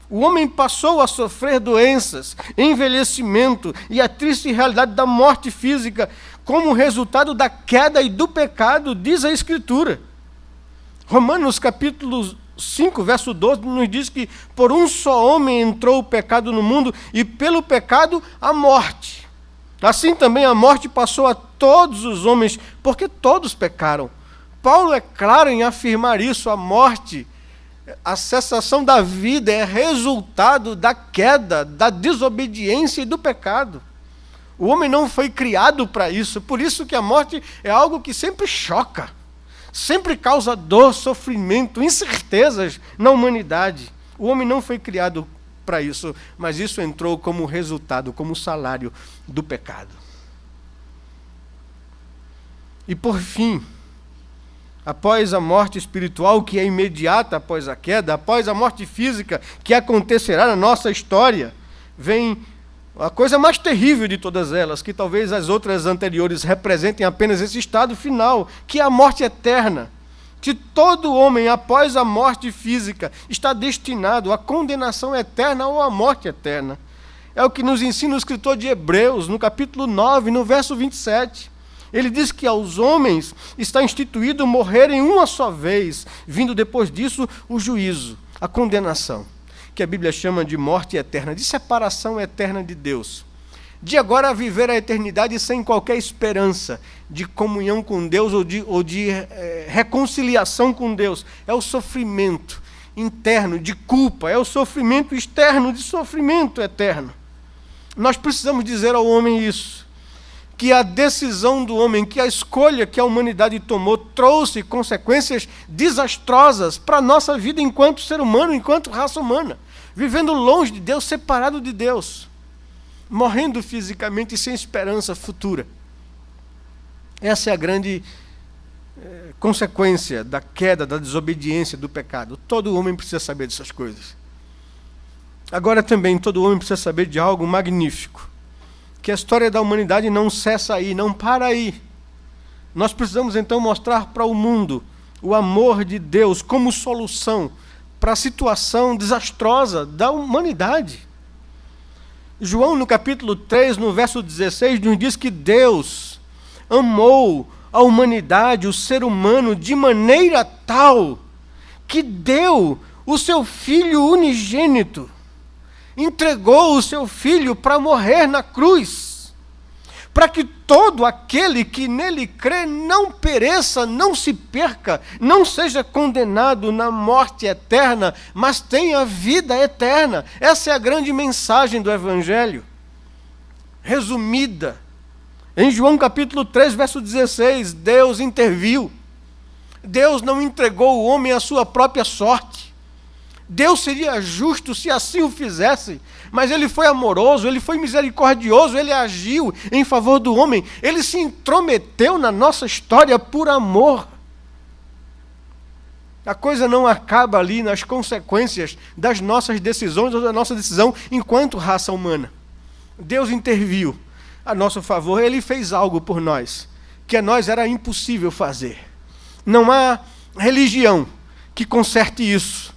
O homem passou a sofrer doenças, envelhecimento e a triste realidade da morte física como resultado da queda e do pecado, diz a Escritura. Romanos capítulo 5, verso 12, nos diz que por um só homem entrou o pecado no mundo e pelo pecado a morte. Assim também a morte passou a todos os homens, porque todos pecaram. Paulo é claro em afirmar isso, a morte, a cessação da vida é resultado da queda, da desobediência e do pecado. O homem não foi criado para isso, por isso que a morte é algo que sempre choca, sempre causa dor, sofrimento, incertezas na humanidade. O homem não foi criado para isso, mas isso entrou como resultado, como salário do pecado. E por fim, após a morte espiritual, que é imediata após a queda, após a morte física, que acontecerá na nossa história, vem a coisa mais terrível de todas elas, que talvez as outras anteriores representem apenas esse estado final, que é a morte eterna. Que todo homem, após a morte física, está destinado à condenação eterna ou à morte eterna. É o que nos ensina o escritor de Hebreus, no capítulo 9, no verso 27. Ele diz que aos homens está instituído morrerem uma só vez, vindo depois disso o juízo, a condenação, que a Bíblia chama de morte eterna, de separação eterna de Deus. De agora viver a eternidade sem qualquer esperança de comunhão com Deus ou de reconciliação com Deus. É o sofrimento interno de culpa, é o sofrimento externo de sofrimento eterno. Nós precisamos dizer ao homem isso, que a decisão do homem, que a escolha que a humanidade tomou trouxe consequências desastrosas para a nossa vida enquanto ser humano, enquanto raça humana, vivendo longe de Deus, separado de Deus, morrendo fisicamente e sem esperança futura. Essa é a grande consequência da queda, da desobediência, do pecado. Todo homem precisa saber dessas coisas. Agora também todo homem precisa saber de algo magnífico, que a história da humanidade não cessa aí, não para aí. Nós precisamos então mostrar para o mundo o amor de Deus como solução para a situação desastrosa da humanidade. João, no capítulo 3, no verso 16, nos diz que Deus amou a humanidade, o ser humano, de maneira tal que deu o seu Filho unigênito, entregou o seu Filho para morrer na cruz, para que todo aquele que nele crê não pereça, não se perca, não seja condenado na morte eterna, mas tenha vida eterna. Essa é a grande mensagem do Evangelho, resumida. Em João capítulo 3, verso 16, Deus interviu. Deus não entregou o homem à sua própria sorte. Deus seria justo se assim o fizesse, mas ele foi amoroso, ele foi misericordioso, ele agiu em favor do homem, ele se intrometeu na nossa história por amor. A coisa não acaba ali nas consequências das nossas decisões ou da nossa decisão enquanto raça humana. Deus interviu a nosso favor, ele fez algo por nós, que a nós era impossível fazer. Não há religião que conserte isso.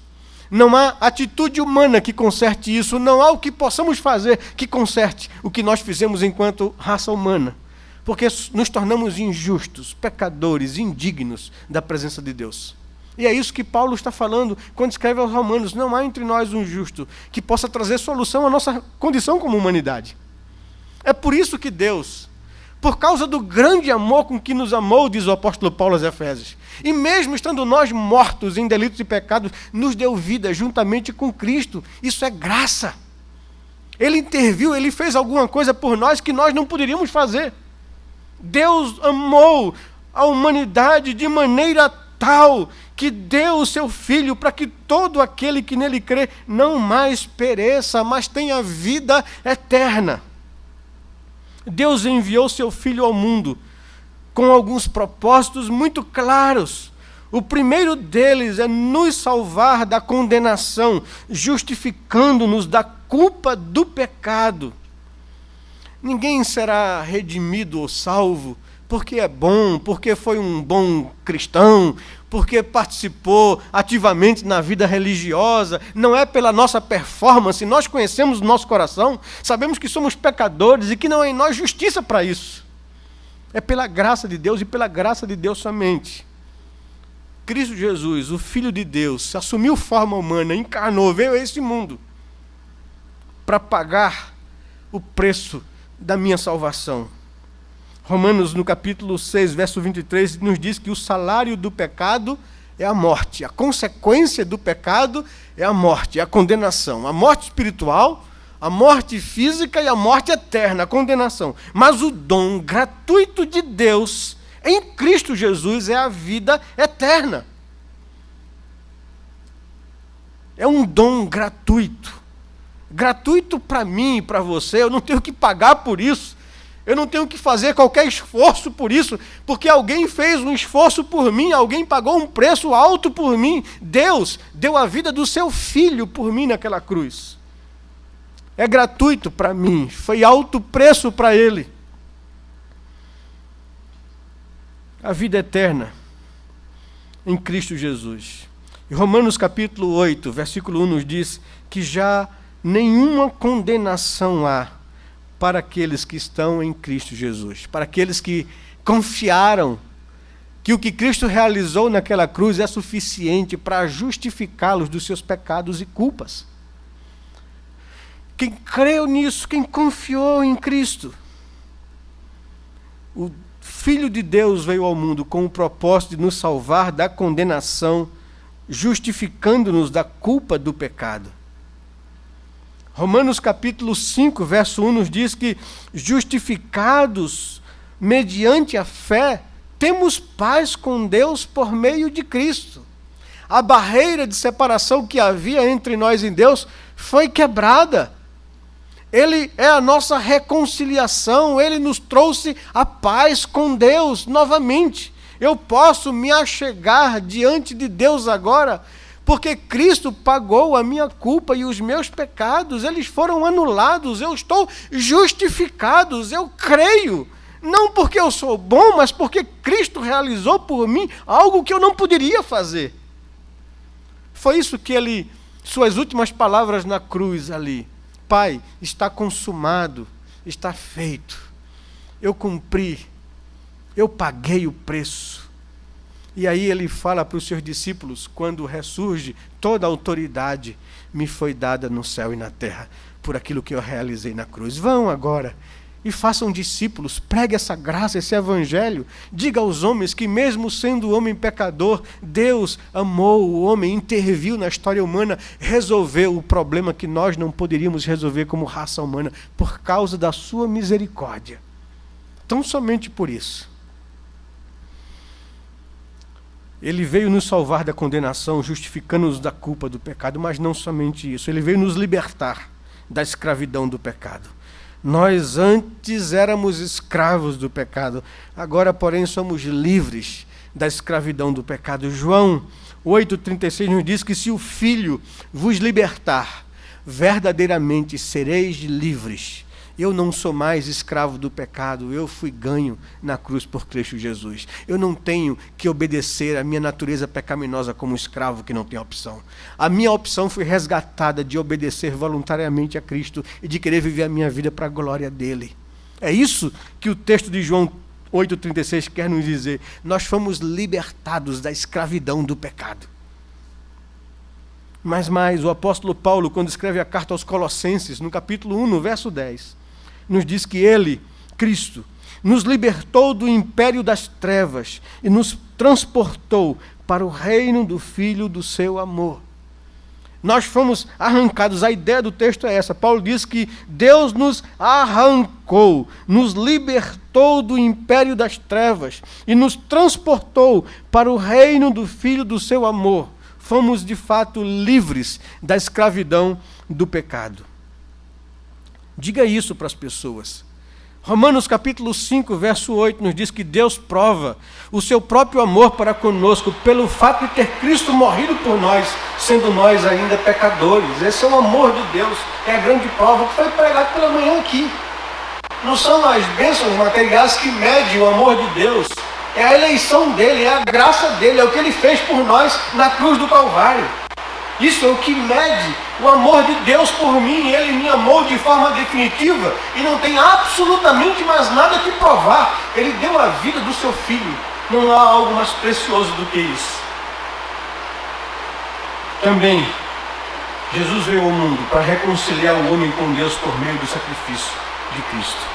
Não há atitude humana que conserte isso. Não há o que possamos fazer que conserte o que nós fizemos enquanto raça humana. Porque nos tornamos injustos, pecadores, indignos da presença de Deus. E é isso que Paulo está falando quando escreve aos Romanos. Não há entre nós um justo que possa trazer solução à nossa condição como humanidade. É por isso que Deus, por causa do grande amor com que nos amou, diz o apóstolo Paulo aos Efésios, e mesmo estando nós mortos em delitos e pecados, nos deu vida juntamente com Cristo. Isso é graça. Ele interviu, ele fez alguma coisa por nós que nós não poderíamos fazer. Deus amou a humanidade de maneira tal que deu o seu Filho para que todo aquele que nele crê não mais pereça, mas tenha vida eterna. Deus enviou seu Filho ao mundo com alguns propósitos muito claros. O primeiro deles é nos salvar da condenação, justificando-nos da culpa do pecado. Ninguém será redimido ou salvo porque é bom, porque foi um bom cristão, porque participou ativamente na vida religiosa. Não é pela nossa performance. Nós conhecemos o nosso coração, sabemos que somos pecadores e que não é em nós justiça para isso. É pela graça de Deus e pela graça de Deus somente. Cristo Jesus, o Filho de Deus, assumiu forma humana, encarnou, veio a esse mundo para pagar o preço da minha salvação. Romanos, no capítulo 6, verso 23, nos diz que o salário do pecado é a morte. A consequência do pecado é a morte, é a condenação. A morte espiritual, a morte física e a morte eterna, a condenação. Mas o dom gratuito de Deus em Cristo Jesus é a vida eterna. É um dom gratuito. Gratuito para mim e para você, eu não tenho que pagar por isso. Eu não tenho que fazer qualquer esforço por isso, porque alguém fez um esforço por mim, alguém pagou um preço alto por mim. Deus deu a vida do seu Filho por mim naquela cruz. É gratuito para mim, foi alto preço para Ele. A vida eterna em Cristo Jesus. E Romanos capítulo 8, versículo 1 nos diz que já nenhuma condenação há para aqueles que estão em Cristo Jesus, para aqueles que confiaram que o que Cristo realizou naquela cruz é suficiente para justificá-los dos seus pecados e culpas. Quem creu nisso, quem confiou em Cristo, o Filho de Deus veio ao mundo com o propósito de nos salvar da condenação, justificando-nos da culpa do pecado. Romanos capítulo 5, verso 1 nos diz que, justificados mediante a fé, temos paz com Deus por meio de Cristo. A barreira de separação que havia entre nós e Deus foi quebrada. Ele é a nossa reconciliação, Ele nos trouxe a paz com Deus novamente. Eu posso me achegar diante de Deus agora, porque Cristo pagou a minha culpa e os meus pecados, eles foram anulados, eu estou justificado, eu creio. Não porque eu sou bom, mas porque Cristo realizou por mim algo que eu não poderia fazer. Foi isso que Ele, suas últimas palavras na cruz ali, Pai, está consumado, está feito. Eu cumpri, eu paguei o preço. E aí ele fala para os seus discípulos, quando ressurge, toda a autoridade me foi dada no céu e na terra, por aquilo que eu realizei na cruz. Vão agora e façam discípulos, pregue essa graça, esse evangelho. Diga aos homens que mesmo sendo homem pecador, Deus amou o homem, interviu na história humana, resolveu o problema que nós não poderíamos resolver como raça humana, por causa da sua misericórdia. Tão somente por isso. Ele veio nos salvar da condenação, justificando-nos da culpa do pecado, mas não somente isso. Ele veio nos libertar da escravidão do pecado. Nós antes éramos escravos do pecado, agora, porém, somos livres da escravidão do pecado. João 8,36 nos diz que se o Filho vos libertar, verdadeiramente sereis livres. Eu não sou mais escravo do pecado, eu fui ganho na cruz por Cristo Jesus. Eu não tenho que obedecer à minha natureza pecaminosa como escravo que não tem opção. A minha opção foi resgatada de obedecer voluntariamente a Cristo e de querer viver a minha vida para a glória dele. É isso que o texto de João 8,36 quer nos dizer. Nós fomos libertados da escravidão do pecado. Mas mais, o apóstolo Paulo, quando escreve a carta aos Colossenses, no capítulo 1, no verso 10, nos diz que ele, Cristo, nos libertou do império das trevas e nos transportou para o reino do Filho do seu amor. Nós fomos arrancados, a ideia do texto é essa. Paulo diz que Deus nos arrancou, nos libertou do império das trevas e nos transportou para o reino do Filho do seu amor. Fomos de fato livres da escravidão do pecado. Diga isso para as pessoas. Romanos capítulo 5, verso 8 nos diz que Deus prova o seu próprio amor para conosco pelo fato de ter Cristo morrido por nós, sendo nós ainda pecadores. Esse é o amor de Deus, é a grande prova que foi pregada pela manhã aqui. Não são as bênçãos materiais que medem o amor de Deus, é a eleição dele, é a graça dele, é o que ele fez por nós na cruz do Calvário. Isso é o que mede o amor de Deus por mim. Ele me amou de forma definitiva e não tem absolutamente mais nada que provar. Ele deu a vida do seu filho. Não há algo mais precioso do que isso. Também, Jesus veio ao mundo para reconciliar o homem com Deus por meio do sacrifício de Cristo.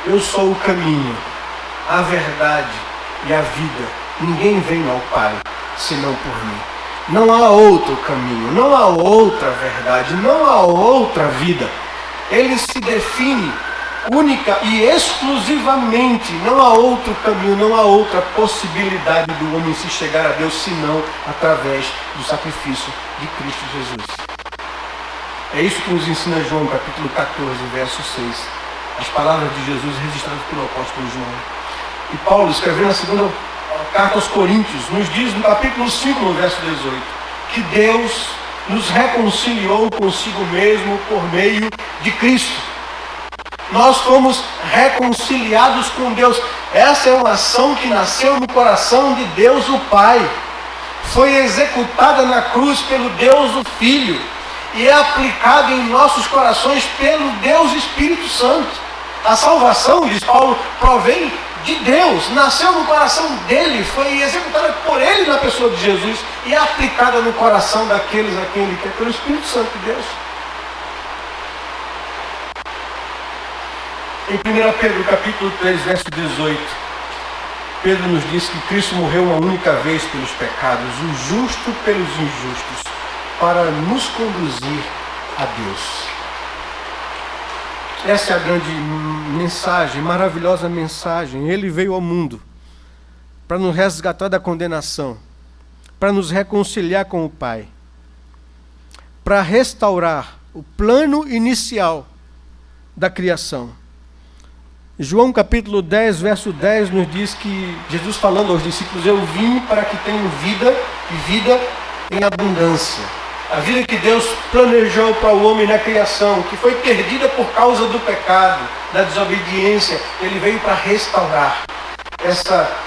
Eu sou o caminho, a verdade e a vida. Ninguém vem ao Pai senão por mim. Não há outro caminho, não há outra verdade, não há outra vida. Ele se define única e exclusivamente. Não há outro caminho, não há outra possibilidade do homem se chegar a Deus senão através do sacrifício de Cristo Jesus. É isso que nos ensina João, capítulo 14, verso 6. As palavras de Jesus registradas pelo apóstolo João. E Paulo, escrevendo na segunda carta aos Coríntios, nos diz no capítulo 5, no verso 18, que Deus nos reconciliou consigo mesmo por meio de Cristo. Nós fomos reconciliados com Deus. Essa é uma ação que nasceu no coração de Deus o Pai. Foi executada na cruz pelo Deus o Filho e é aplicada em nossos corações pelo Deus Espírito Santo. A salvação, diz Paulo, provém de Deus, nasceu no coração dele, foi executada por ele na pessoa de Jesus e é aplicada no coração daqueles a quem ele quer, pelo Espírito Santo de Deus. Em 1 Pedro capítulo 3, verso 18, Pedro nos diz que Cristo morreu uma única vez pelos pecados, o justo pelos injustos, para nos conduzir a Deus. Essa é a grande mensagem, maravilhosa mensagem. Ele veio ao mundo para nos resgatar da condenação, para nos reconciliar com o Pai, para restaurar o plano inicial da criação. João capítulo 10, verso 10 nos diz que Jesus falando aos discípulos: eu vim para que tenham vida e vida em abundância. A vida que Deus planejou para o homem na criação, que foi perdida por causa do pecado, da desobediência, ele veio para restaurar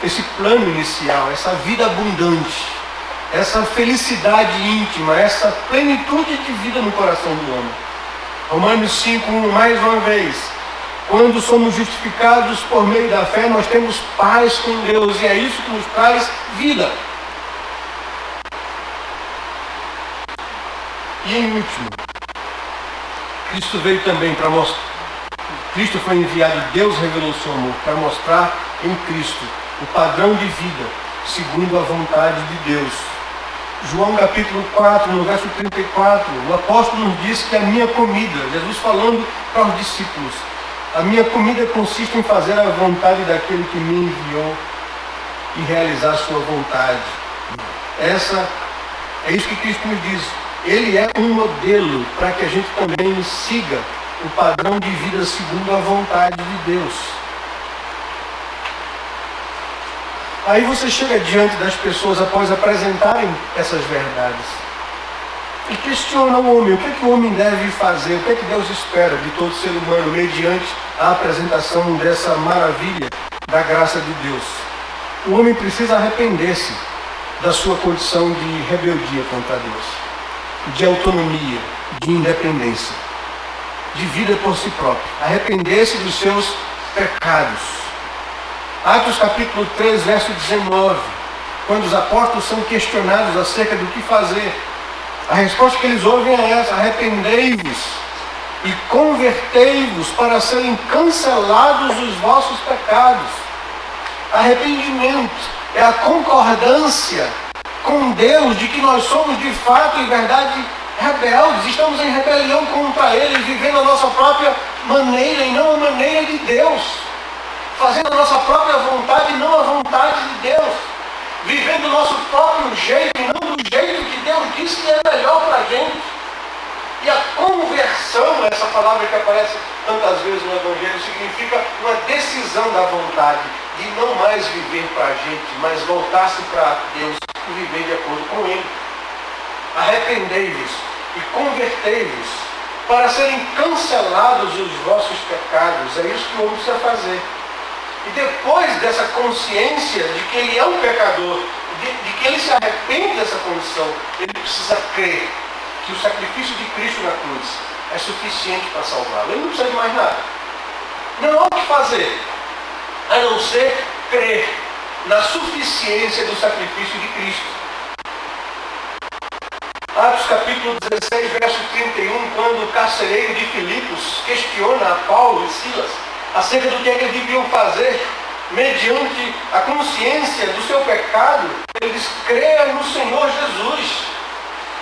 esse plano inicial, essa vida abundante, essa felicidade íntima, essa plenitude de vida no coração do homem. Romanos 5:1, mais uma vez. Quando somos justificados por meio da fé, nós temos paz com Deus, e é isso que nos traz vida. E em último, Cristo veio também para mostrar. Cristo foi enviado, Deus revelou o seu amor para mostrar em Cristo o padrão de vida segundo a vontade de Deus. João capítulo 4, no verso 34, o apóstolo nos diz que a minha comida, Jesus falando para os discípulos, a minha comida consiste em fazer a vontade daquele que me enviou e realizar a sua vontade. É isso que Cristo nos diz. Ele é um modelo para que a gente também siga o padrão de vida segundo a vontade de Deus. Aí você chega diante das pessoas após apresentarem essas verdades e questiona o homem. O que é que o homem deve fazer? O que é que Deus espera de todo ser humano mediante a apresentação dessa maravilha da graça de Deus? O homem precisa arrepender-se da sua condição de rebeldia contra Deus, de autonomia, de independência, de vida por si próprio. Arrepender-se dos seus pecados. Atos capítulo 3, verso 19, quando os apóstolos são questionados acerca do que fazer, a resposta que eles ouvem é essa: arrependei-vos e convertei-vos para serem cancelados os vossos pecados. Arrependimento é a concordância com Deus de que nós somos de fato e verdade rebeldes, estamos em rebelião contra Ele, vivendo a nossa própria maneira e não a maneira de Deus, fazendo a nossa própria vontade e não a vontade de Deus, vivendo o nosso próprio jeito e não do jeito que Deus diz que é melhor para a gente. E a conversão, essa palavra que aparece tantas vezes no Evangelho, significa uma decisão da vontade de não mais viver para a gente, mas voltar-se para Deus e viver de acordo com Ele. Arrependei-vos e convertei-vos para serem cancelados os vossos pecados. É isso que o homem precisa fazer. E depois dessa consciência de que ele é um pecador, de que ele se arrepende dessa condição, ele precisa crer que o sacrifício de Cristo na cruz é suficiente para salvá-lo. Ele não precisa de mais nada. Não há o que fazer, a não ser crer na suficiência do sacrifício de Cristo. Atos capítulo 16, verso 31, quando o carcereiro de Filipos questiona a Paulo e Silas acerca do que eles deviam fazer, mediante a consciência do seu pecado, ele diz: creia no Senhor Jesus,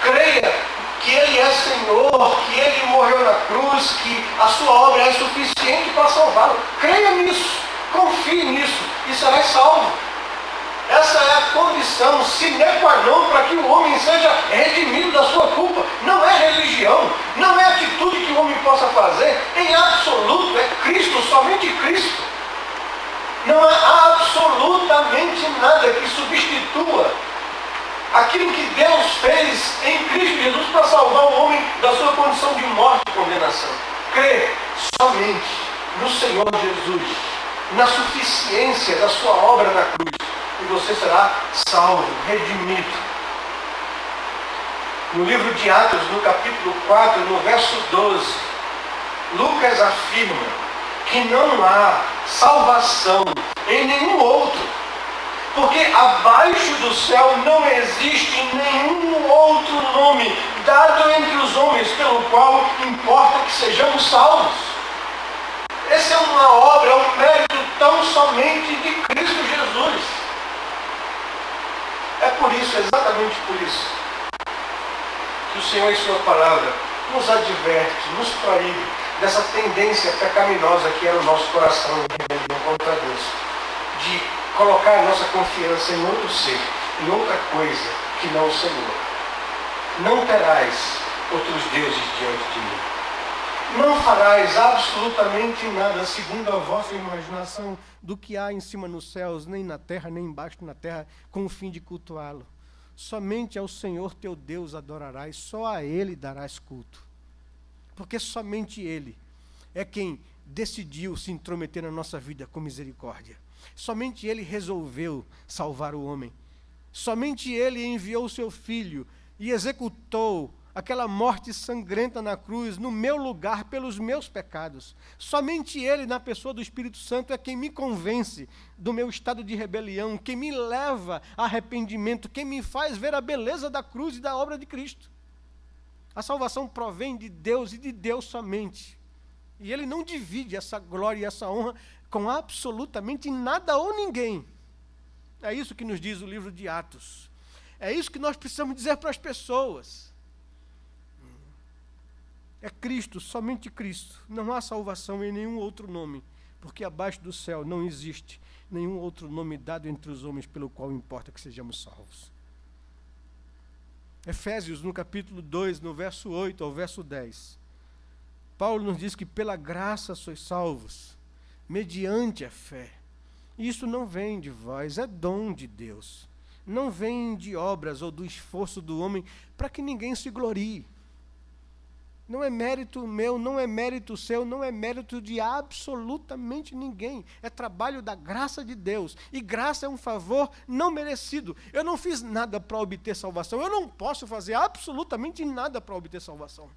creia que Ele é Senhor, que Ele morreu na cruz, que a sua obra é suficiente para salvá-lo. Creia nisso, confie nisso e serás salvo. Essa é a condição sine qua non para que o homem seja redimido da sua culpa. Não é religião, não é atitude que o homem possa fazer. Em absoluto, é Cristo, somente Cristo. Não há absolutamente nada que substitua aquilo que Deus fez em Cristo Jesus para salvar o homem da sua condição de morte e condenação. Crê somente no Senhor Jesus, na suficiência da sua obra na cruz, e você será salvo, redimido. No livro de Atos, no capítulo 4, no verso 12, Lucas afirma que não há salvação em nenhum outro, porque abaixo do céu não existe nenhum outro nome dado entre os homens pelo qual importa que sejamos salvos. Essa é uma obra, é um mérito tão somente de Cristo Jesus. É por isso, exatamente por isso, que o Senhor em sua palavra nos adverte, nos proíbe dessa tendência pecaminosa que era o nosso coração em rebelião contra Deus, de colocar a nossa confiança em outro ser, em outra coisa que não o Senhor. Não terás outros deuses diante de mim. Não farás absolutamente nada segundo a vossa imaginação do que há em cima nos céus, nem na terra, nem embaixo na terra, com o fim de cultuá-lo. Somente ao Senhor teu Deus adorarás, só a Ele darás culto. Porque somente Ele é quem decidiu se intrometer na nossa vida com misericórdia. Somente Ele resolveu salvar o homem. Somente Ele enviou o seu Filho e executou aquela morte sangrenta na cruz, no meu lugar, pelos meus pecados. Somente Ele, na pessoa do Espírito Santo, é quem me convence do meu estado de rebelião, quem me leva a arrependimento, quem me faz ver a beleza da cruz e da obra de Cristo. A salvação provém de Deus e de Deus somente. E Ele não divide essa glória e essa honra com absolutamente nada ou ninguém. É isso que nos diz o livro de Atos. É isso que nós precisamos dizer para as pessoas. É Cristo, somente Cristo. Não há salvação em nenhum outro nome, porque abaixo do céu não existe nenhum outro nome dado entre os homens pelo qual importa que sejamos salvos. Efésios, no capítulo 2, no verso 8 ao verso 10. Paulo nos diz que pela graça sois salvos, mediante a fé. Isso não vem de vós, é dom de Deus. Não vem de obras ou do esforço do homem para que ninguém se glorie. Não é mérito meu, não é mérito seu, não é mérito de absolutamente ninguém. É trabalho da graça de Deus. E graça é um favor não merecido. Eu não fiz nada para obter salvação. Eu não posso fazer absolutamente nada para obter salvação.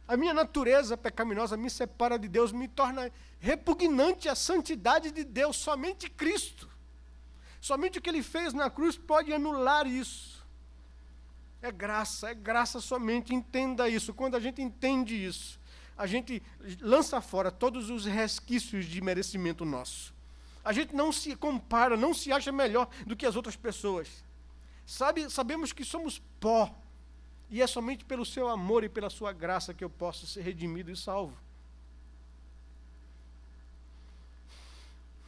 A minha natureza pecaminosa me separa de Deus, me torna repugnante à santidade de Deus. Somente Cristo. Somente o que Ele fez na cruz pode anular isso. É graça somente, entenda isso. Quando a gente entende isso, a gente lança fora todos os resquícios de merecimento nosso. A gente não se compara, não se acha melhor do que as outras pessoas. Sabemos que somos pó, e é somente pelo seu amor e pela sua graça que eu posso ser redimido e salvo.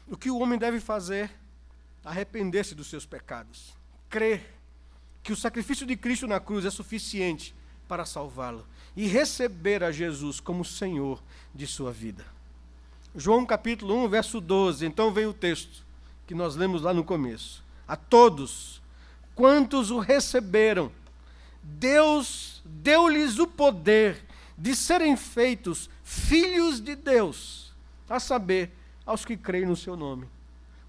O que o homem deve fazer? Arrepender-se dos seus pecados, crer que o sacrifício de Cristo na cruz é suficiente para salvá-lo e receber a Jesus como Senhor de sua vida. João capítulo 1, verso 12, então vem o texto que nós lemos lá no começo. A todos quantos o receberam, Deus deu-lhes o poder de serem feitos filhos de Deus, a saber, aos que creem no seu nome.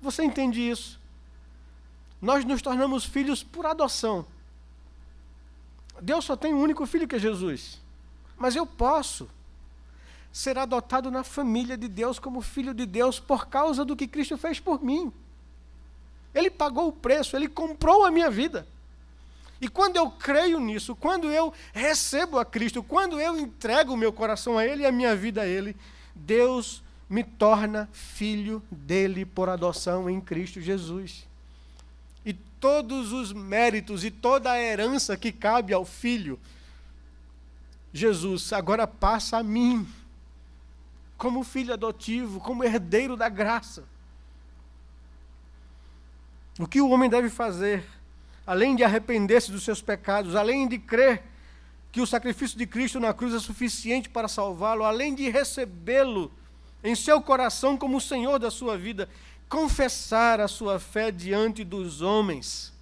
Você entende isso? Nós nos tornamos filhos por adoção. Deus só tem um único filho, que é Jesus. Mas eu posso ser adotado na família de Deus como filho de Deus por causa do que Cristo fez por mim. Ele pagou o preço, Ele comprou a minha vida. E quando eu creio nisso, quando eu recebo a Cristo, quando eu entrego o meu coração a Ele e a minha vida a Ele, Deus me torna filho dEle por adoção em Cristo Jesus. E todos os méritos e toda a herança que cabe ao Filho, Jesus, agora passa a mim, como filho adotivo, como herdeiro da graça. O que o homem deve fazer, além de arrepender-se dos seus pecados, além de crer que o sacrifício de Cristo na cruz é suficiente para salvá-lo, além de recebê-lo em seu coração como o Senhor da sua vida, confessar a sua fé diante dos homens.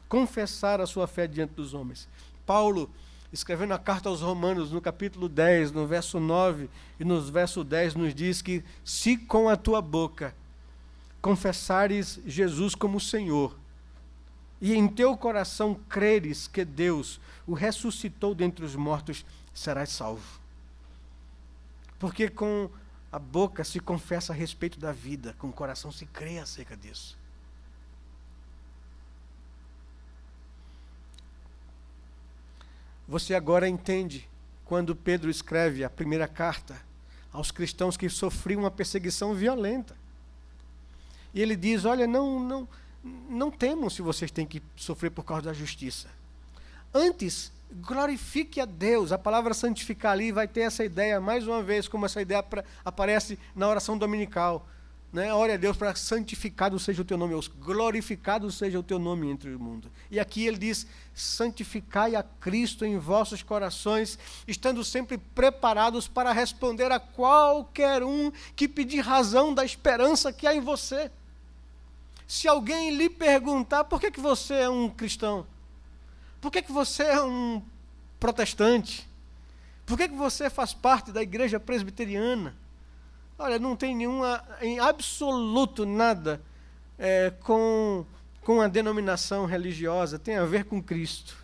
Confessar a sua fé diante dos homens. Paulo, escrevendo a carta aos Romanos, no capítulo 10, no verso 9 e no verso 10, nos diz que se com a tua boca confessares Jesus como Senhor, e em teu coração creres que Deus o ressuscitou dentre os mortos, serás salvo. Porque com a boca se confessa a respeito da vida, com o coração se crê acerca disso. Você agora entende quando Pedro escreve a primeira carta aos cristãos que sofriam uma perseguição violenta. E ele diz, olha, não temam se vocês têm que sofrer por causa da justiça. Antes, glorifique a Deus. A palavra santificar ali vai ter essa ideia, mais uma vez, como essa ideia aparece na oração dominical. Né? Ore a Deus para santificado seja o teu nome, glorificado seja o teu nome entre o mundo. E aqui ele diz, santificai a Cristo em vossos corações, estando sempre preparados para responder a qualquer um que pedir razão da esperança que há em você. Se alguém lhe perguntar, por que você é um cristão? Por que você é um protestante? Por que você faz parte da igreja presbiteriana? Olha, não tem em absoluto nada com a denominação religiosa, tem a ver com Cristo.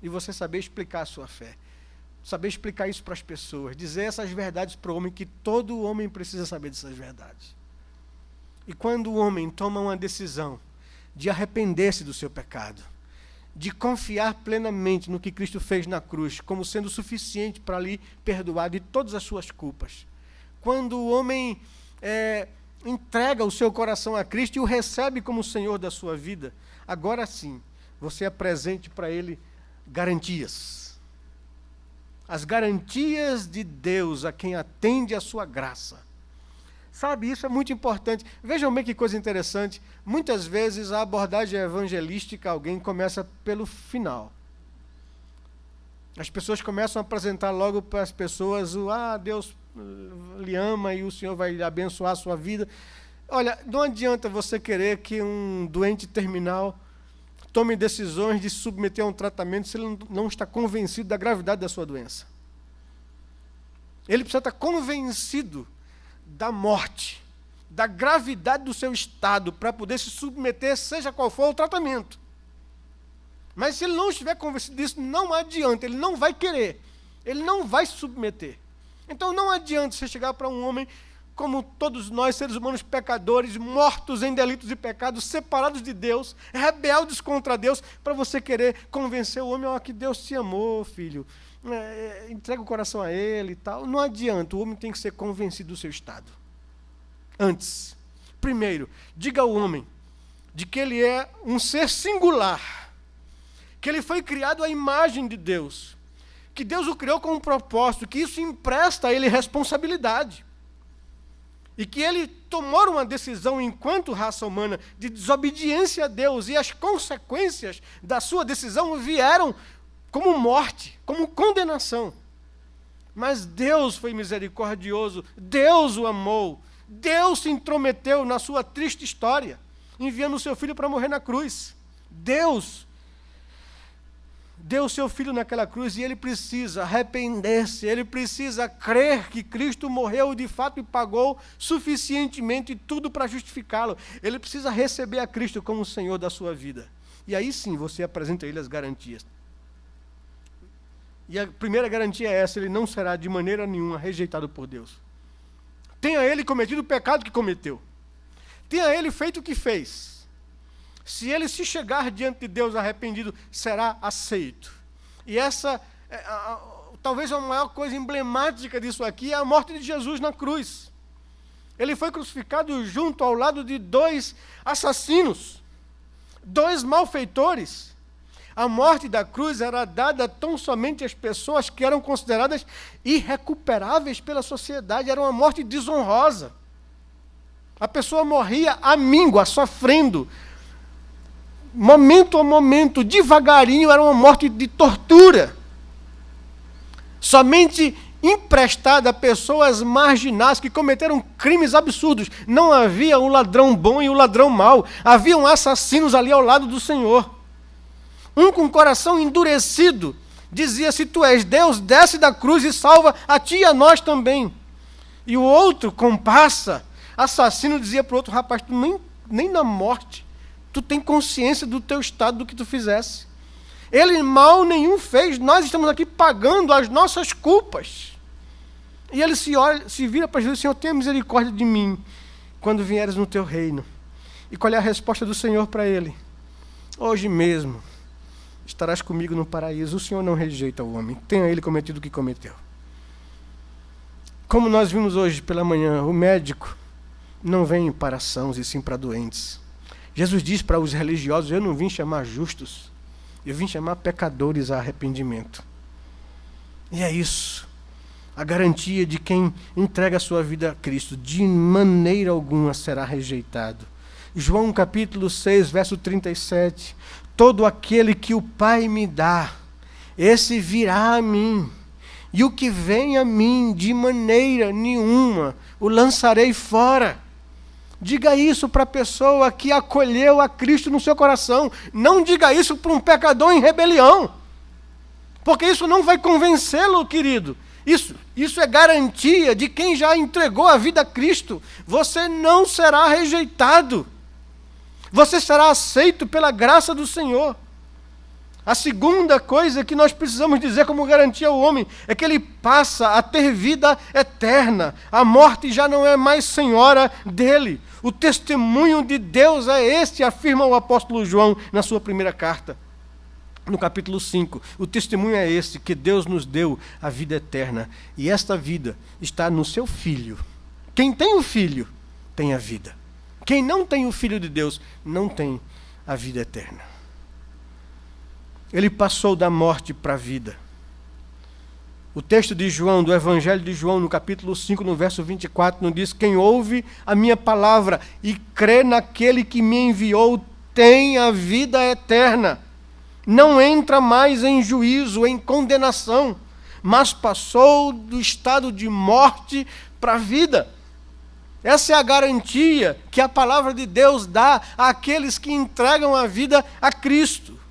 e você saber explicar a sua fé. Saber explicar isso para as pessoas, dizer essas verdades para o homem, que todo homem precisa saber dessas verdades. E quando o homem toma uma decisão de arrepender-se do seu pecado, de confiar plenamente no que Cristo fez na cruz, como sendo suficiente para lhe perdoar de todas as suas culpas, quando o homem entrega o seu coração a Cristo e o recebe como Senhor da sua vida, agora sim, você apresente para Ele garantias. As garantias de Deus a quem atende a sua graça. Sabe, isso é muito importante. Vejam bem que coisa interessante. Muitas vezes a abordagem evangelística, alguém começa pelo final. As pessoas começam a apresentar logo para as pessoas Deus lhe ama e o Senhor vai abençoar a sua vida. Olha, não adianta você querer que um doente terminal tome decisões de se submeter a um tratamento se ele não está convencido da gravidade da sua doença. Ele precisa estar convencido da morte, da gravidade do seu estado, para poder se submeter, seja qual for o tratamento. Mas se ele não estiver convencido disso, não adianta, ele não vai querer, ele não vai se submeter. Então não adianta você chegar para um homem, como todos nós, seres humanos pecadores, mortos em delitos e pecados, separados de Deus, rebeldes contra Deus, para você querer convencer o homem, que Deus te amou, filho, entrega o coração a Ele e tal. Não adianta, o homem tem que ser convencido do seu estado. Antes, primeiro, diga ao homem de que ele é um ser singular, que ele foi criado à imagem de Deus, que Deus o criou com um propósito, que isso empresta a ele responsabilidade. E que ele tomou uma decisão enquanto raça humana de desobediência a Deus, e as consequências da sua decisão vieram como morte, como condenação. Mas Deus foi misericordioso, Deus o amou, Deus se intrometeu na sua triste história, enviando o seu filho para morrer na cruz. Deus deu o seu filho naquela cruz e ele precisa arrepender-se, ele precisa crer que Cristo morreu de fato e pagou suficientemente tudo para justificá-lo. Ele precisa receber a Cristo como o Senhor da sua vida. E aí sim você apresenta a ele as garantias. E a primeira garantia é essa: ele não será de maneira nenhuma rejeitado por Deus. Tenha ele cometido o pecado que cometeu, tenha ele feito o que fez, se ele se chegar diante de Deus arrependido, será aceito. E essa, talvez a maior coisa emblemática disso aqui é a morte de Jesus na cruz. Ele foi crucificado junto ao lado de 2 assassinos, 2 malfeitores. A morte da cruz era dada tão somente às pessoas que eram consideradas irrecuperáveis pela sociedade. Era uma morte desonrosa. A pessoa morria à míngua, sofrendo, momento a momento, devagarinho. Era uma morte de tortura, somente emprestada a pessoas marginais que cometeram crimes absurdos. Não havia um ladrão bom e um ladrão mau. Haviam assassinos ali ao lado do Senhor. Um com o coração endurecido dizia: se tu és Deus, desce da cruz e salva a ti e a nós também. E o outro, compassa, assassino, dizia para o outro: rapaz, tu nem na morte tu tem consciência do teu estado, do que tu fizesse. Ele mal nenhum fez, nós estamos aqui pagando as nossas culpas. E ele se vira para Jesus: Senhor, tenha misericórdia de mim quando vieres no teu reino. E qual é a resposta do Senhor para ele? Hoje mesmo estarás comigo no paraíso. O Senhor não rejeita o homem, tenha ele cometido o que cometeu. Como nós vimos hoje pela manhã, o médico não vem para sãos e sim para doentes. Jesus diz para os religiosos: eu não vim chamar justos, eu vim chamar pecadores a arrependimento. E é isso, a garantia de quem entrega a sua vida a Cristo, de maneira alguma será rejeitado. João capítulo 6, verso 37, todo aquele que o Pai me dá, esse virá a mim, e o que vem a mim, de maneira nenhuma o lançarei fora. Diga isso para a pessoa que acolheu a Cristo no seu coração. Não diga isso para um pecador em rebelião, porque isso não vai convencê-lo, querido. Isso é garantia de quem já entregou a vida a Cristo. Você não será rejeitado. Você será aceito pela graça do Senhor. A segunda coisa que nós precisamos dizer como garantia ao homem é que ele passa a ter vida eterna. A morte já não é mais senhora dele. O testemunho de Deus é este, afirma o apóstolo João na sua primeira carta, no capítulo 5. O testemunho é este, que Deus nos deu a vida eterna. E esta vida está no seu Filho. Quem tem o Filho tem a vida. Quem não tem o Filho de Deus não tem a vida eterna. Ele passou da morte para a vida. O texto de João, do Evangelho de João, no capítulo 5, no verso 24, nos diz: quem ouve a minha palavra e crê naquele que me enviou tem a vida eterna. Não entra mais em juízo, em condenação, mas passou do estado de morte para a vida. Essa é a garantia que a palavra de Deus dá àqueles que entregam a vida a Cristo.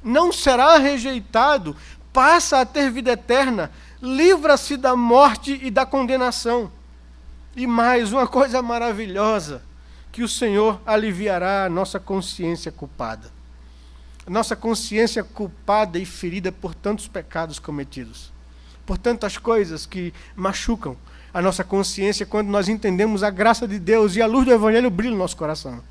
Não será rejeitado, passa a ter vida eterna, livra-se da morte e da condenação. E mais, uma coisa maravilhosa, que o Senhor aliviará a nossa consciência culpada. A nossa consciência culpada e ferida por tantos pecados cometidos, por tantas coisas que machucam a nossa consciência quando nós entendemos a graça de Deus e a luz do Evangelho brilha no nosso coração.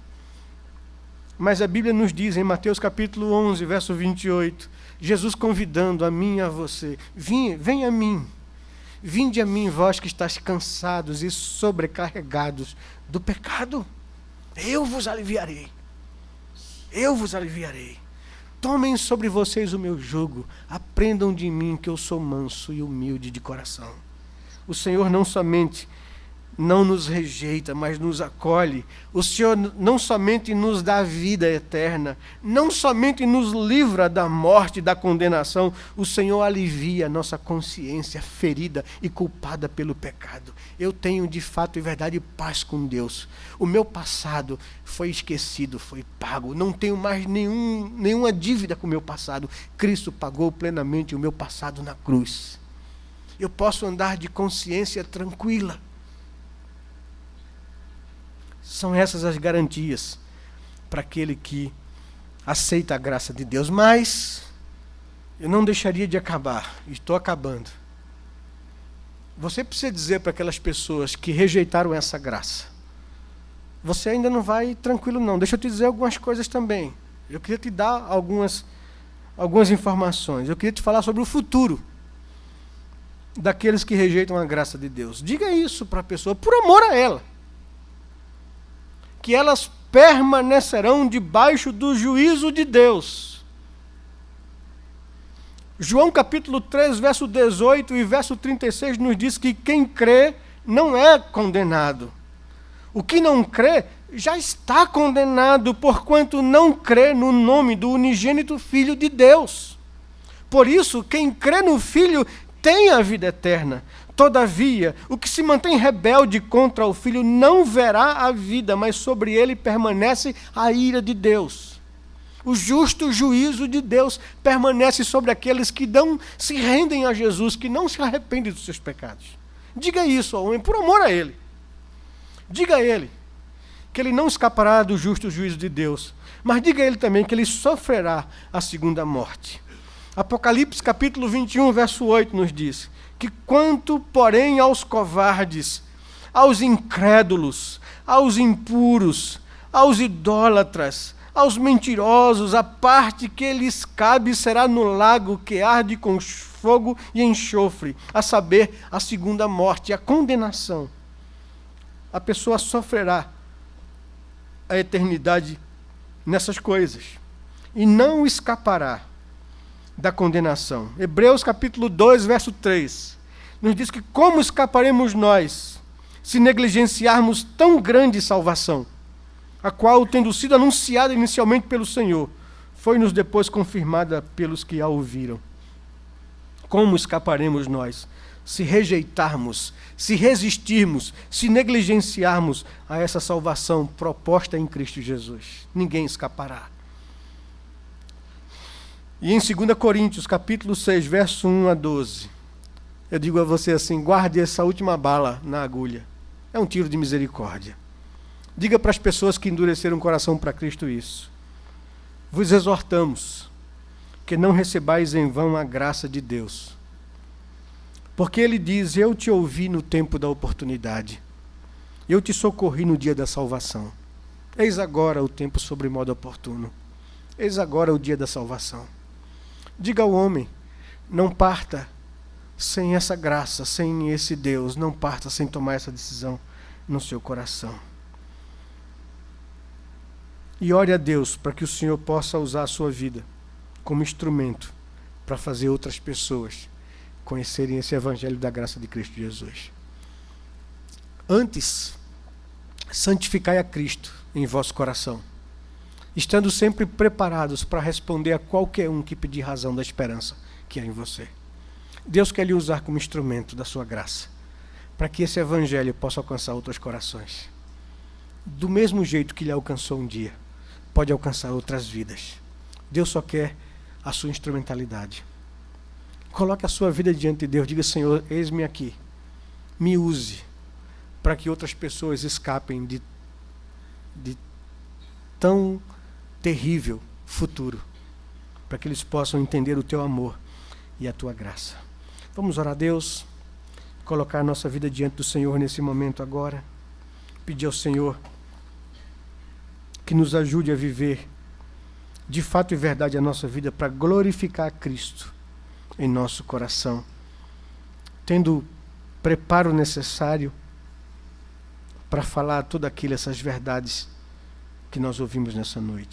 Mas a Bíblia nos diz, em Mateus capítulo 11, verso 28, Jesus convidando a mim e a você: venha a mim, vinde a mim, vós que estáis cansados e sobrecarregados do pecado, eu vos aliviarei. Eu vos aliviarei. Tomem sobre vocês o meu jugo, aprendam de mim que eu sou manso e humilde de coração. O Senhor não somente não nos rejeita, mas nos acolhe. O Senhor não somente nos dá vida eterna, não somente nos livra da morte e da condenação, o Senhor alivia a nossa consciência ferida e culpada pelo pecado. Eu tenho de fato e verdade paz com Deus. O meu passado foi esquecido, foi pago. Não tenho mais nenhuma dívida com o meu passado. Cristo pagou plenamente o meu passado na cruz. Eu posso andar de consciência tranquila. São essas as garantias para aquele que aceita a graça de Deus. Mas eu não deixaria de acabar, estou acabando. Você precisa dizer para aquelas pessoas que rejeitaram essa graça: você ainda não vai tranquilo não. Deixa eu te dizer algumas coisas também. Eu queria te dar algumas informações. Eu queria te falar sobre o futuro daqueles que rejeitam a graça de Deus. Diga isso para a pessoa, por amor a ela. Que elas permanecerão debaixo do juízo de Deus. João capítulo 3, verso 18 e verso 36 nos diz que quem crê não é condenado. O que não crê já está condenado, porquanto não crê no nome do unigênito Filho de Deus. Por isso, quem crê no Filho tem a vida eterna. Todavia, o que se mantém rebelde contra o Filho não verá a vida, mas sobre ele permanece a ira de Deus. O justo juízo de Deus permanece sobre aqueles que não se rendem a Jesus, que não se arrependem dos seus pecados. Diga isso ao homem, por amor a ele. Diga a ele que ele não escapará do justo juízo de Deus, mas diga a ele também que ele sofrerá a segunda morte. Apocalipse capítulo 21, verso 8 nos diz que quanto, porém, aos covardes, aos incrédulos, aos impuros, aos idólatras, aos mentirosos, a parte que lhes cabe será no lago que arde com fogo e enxofre, a saber, a segunda morte, a condenação. A pessoa sofrerá a eternidade nessas coisas e não escapará da condenação. Hebreus capítulo 2, verso 3, nos diz que como escaparemos nós se negligenciarmos tão grande salvação, a qual, tendo sido anunciada inicialmente pelo Senhor, foi-nos depois confirmada pelos que a ouviram. Como escaparemos nós se rejeitarmos, se resistirmos, se negligenciarmos a essa salvação proposta em Cristo Jesus? Ninguém escapará. E em 2 Coríntios, capítulo 6, verso 1 a 12, eu digo a você assim: guarde essa última bala na agulha. É um tiro de misericórdia. Diga para as pessoas que endureceram o coração para Cristo isso. Vos exortamos que não recebais em vão a graça de Deus. Porque ele diz: eu te ouvi no tempo da oportunidade, eu te socorri no dia da salvação. Eis agora o tempo sobremodo oportuno, eis agora o dia da salvação. Diga ao homem: não parta sem essa graça, sem esse Deus, não parta sem tomar essa decisão no seu coração. E ore a Deus para que o Senhor possa usar a sua vida como instrumento para fazer outras pessoas conhecerem esse evangelho da graça de Cristo Jesus. Antes, santificai a Cristo em vosso coração, estando sempre preparados para responder a qualquer um que pedir razão da esperança que há em você. Deus quer lhe usar como instrumento da sua graça, para que esse evangelho possa alcançar outros corações. Do mesmo jeito que lhe alcançou um dia, pode alcançar outras vidas. Deus só quer a sua instrumentalidade. Coloque a sua vida diante de Deus. Diga: Senhor, eis-me aqui. Me use para que outras pessoas escapem de tão terrível futuro, para que eles possam entender o teu amor e a tua graça. Vamos orar a Deus, colocar a nossa vida diante do Senhor nesse momento agora, pedir ao Senhor que nos ajude a viver de fato e verdade a nossa vida para glorificar a Cristo em nosso coração, tendo preparo necessário para falar tudo aquilo, essas verdades que nós ouvimos nessa noite.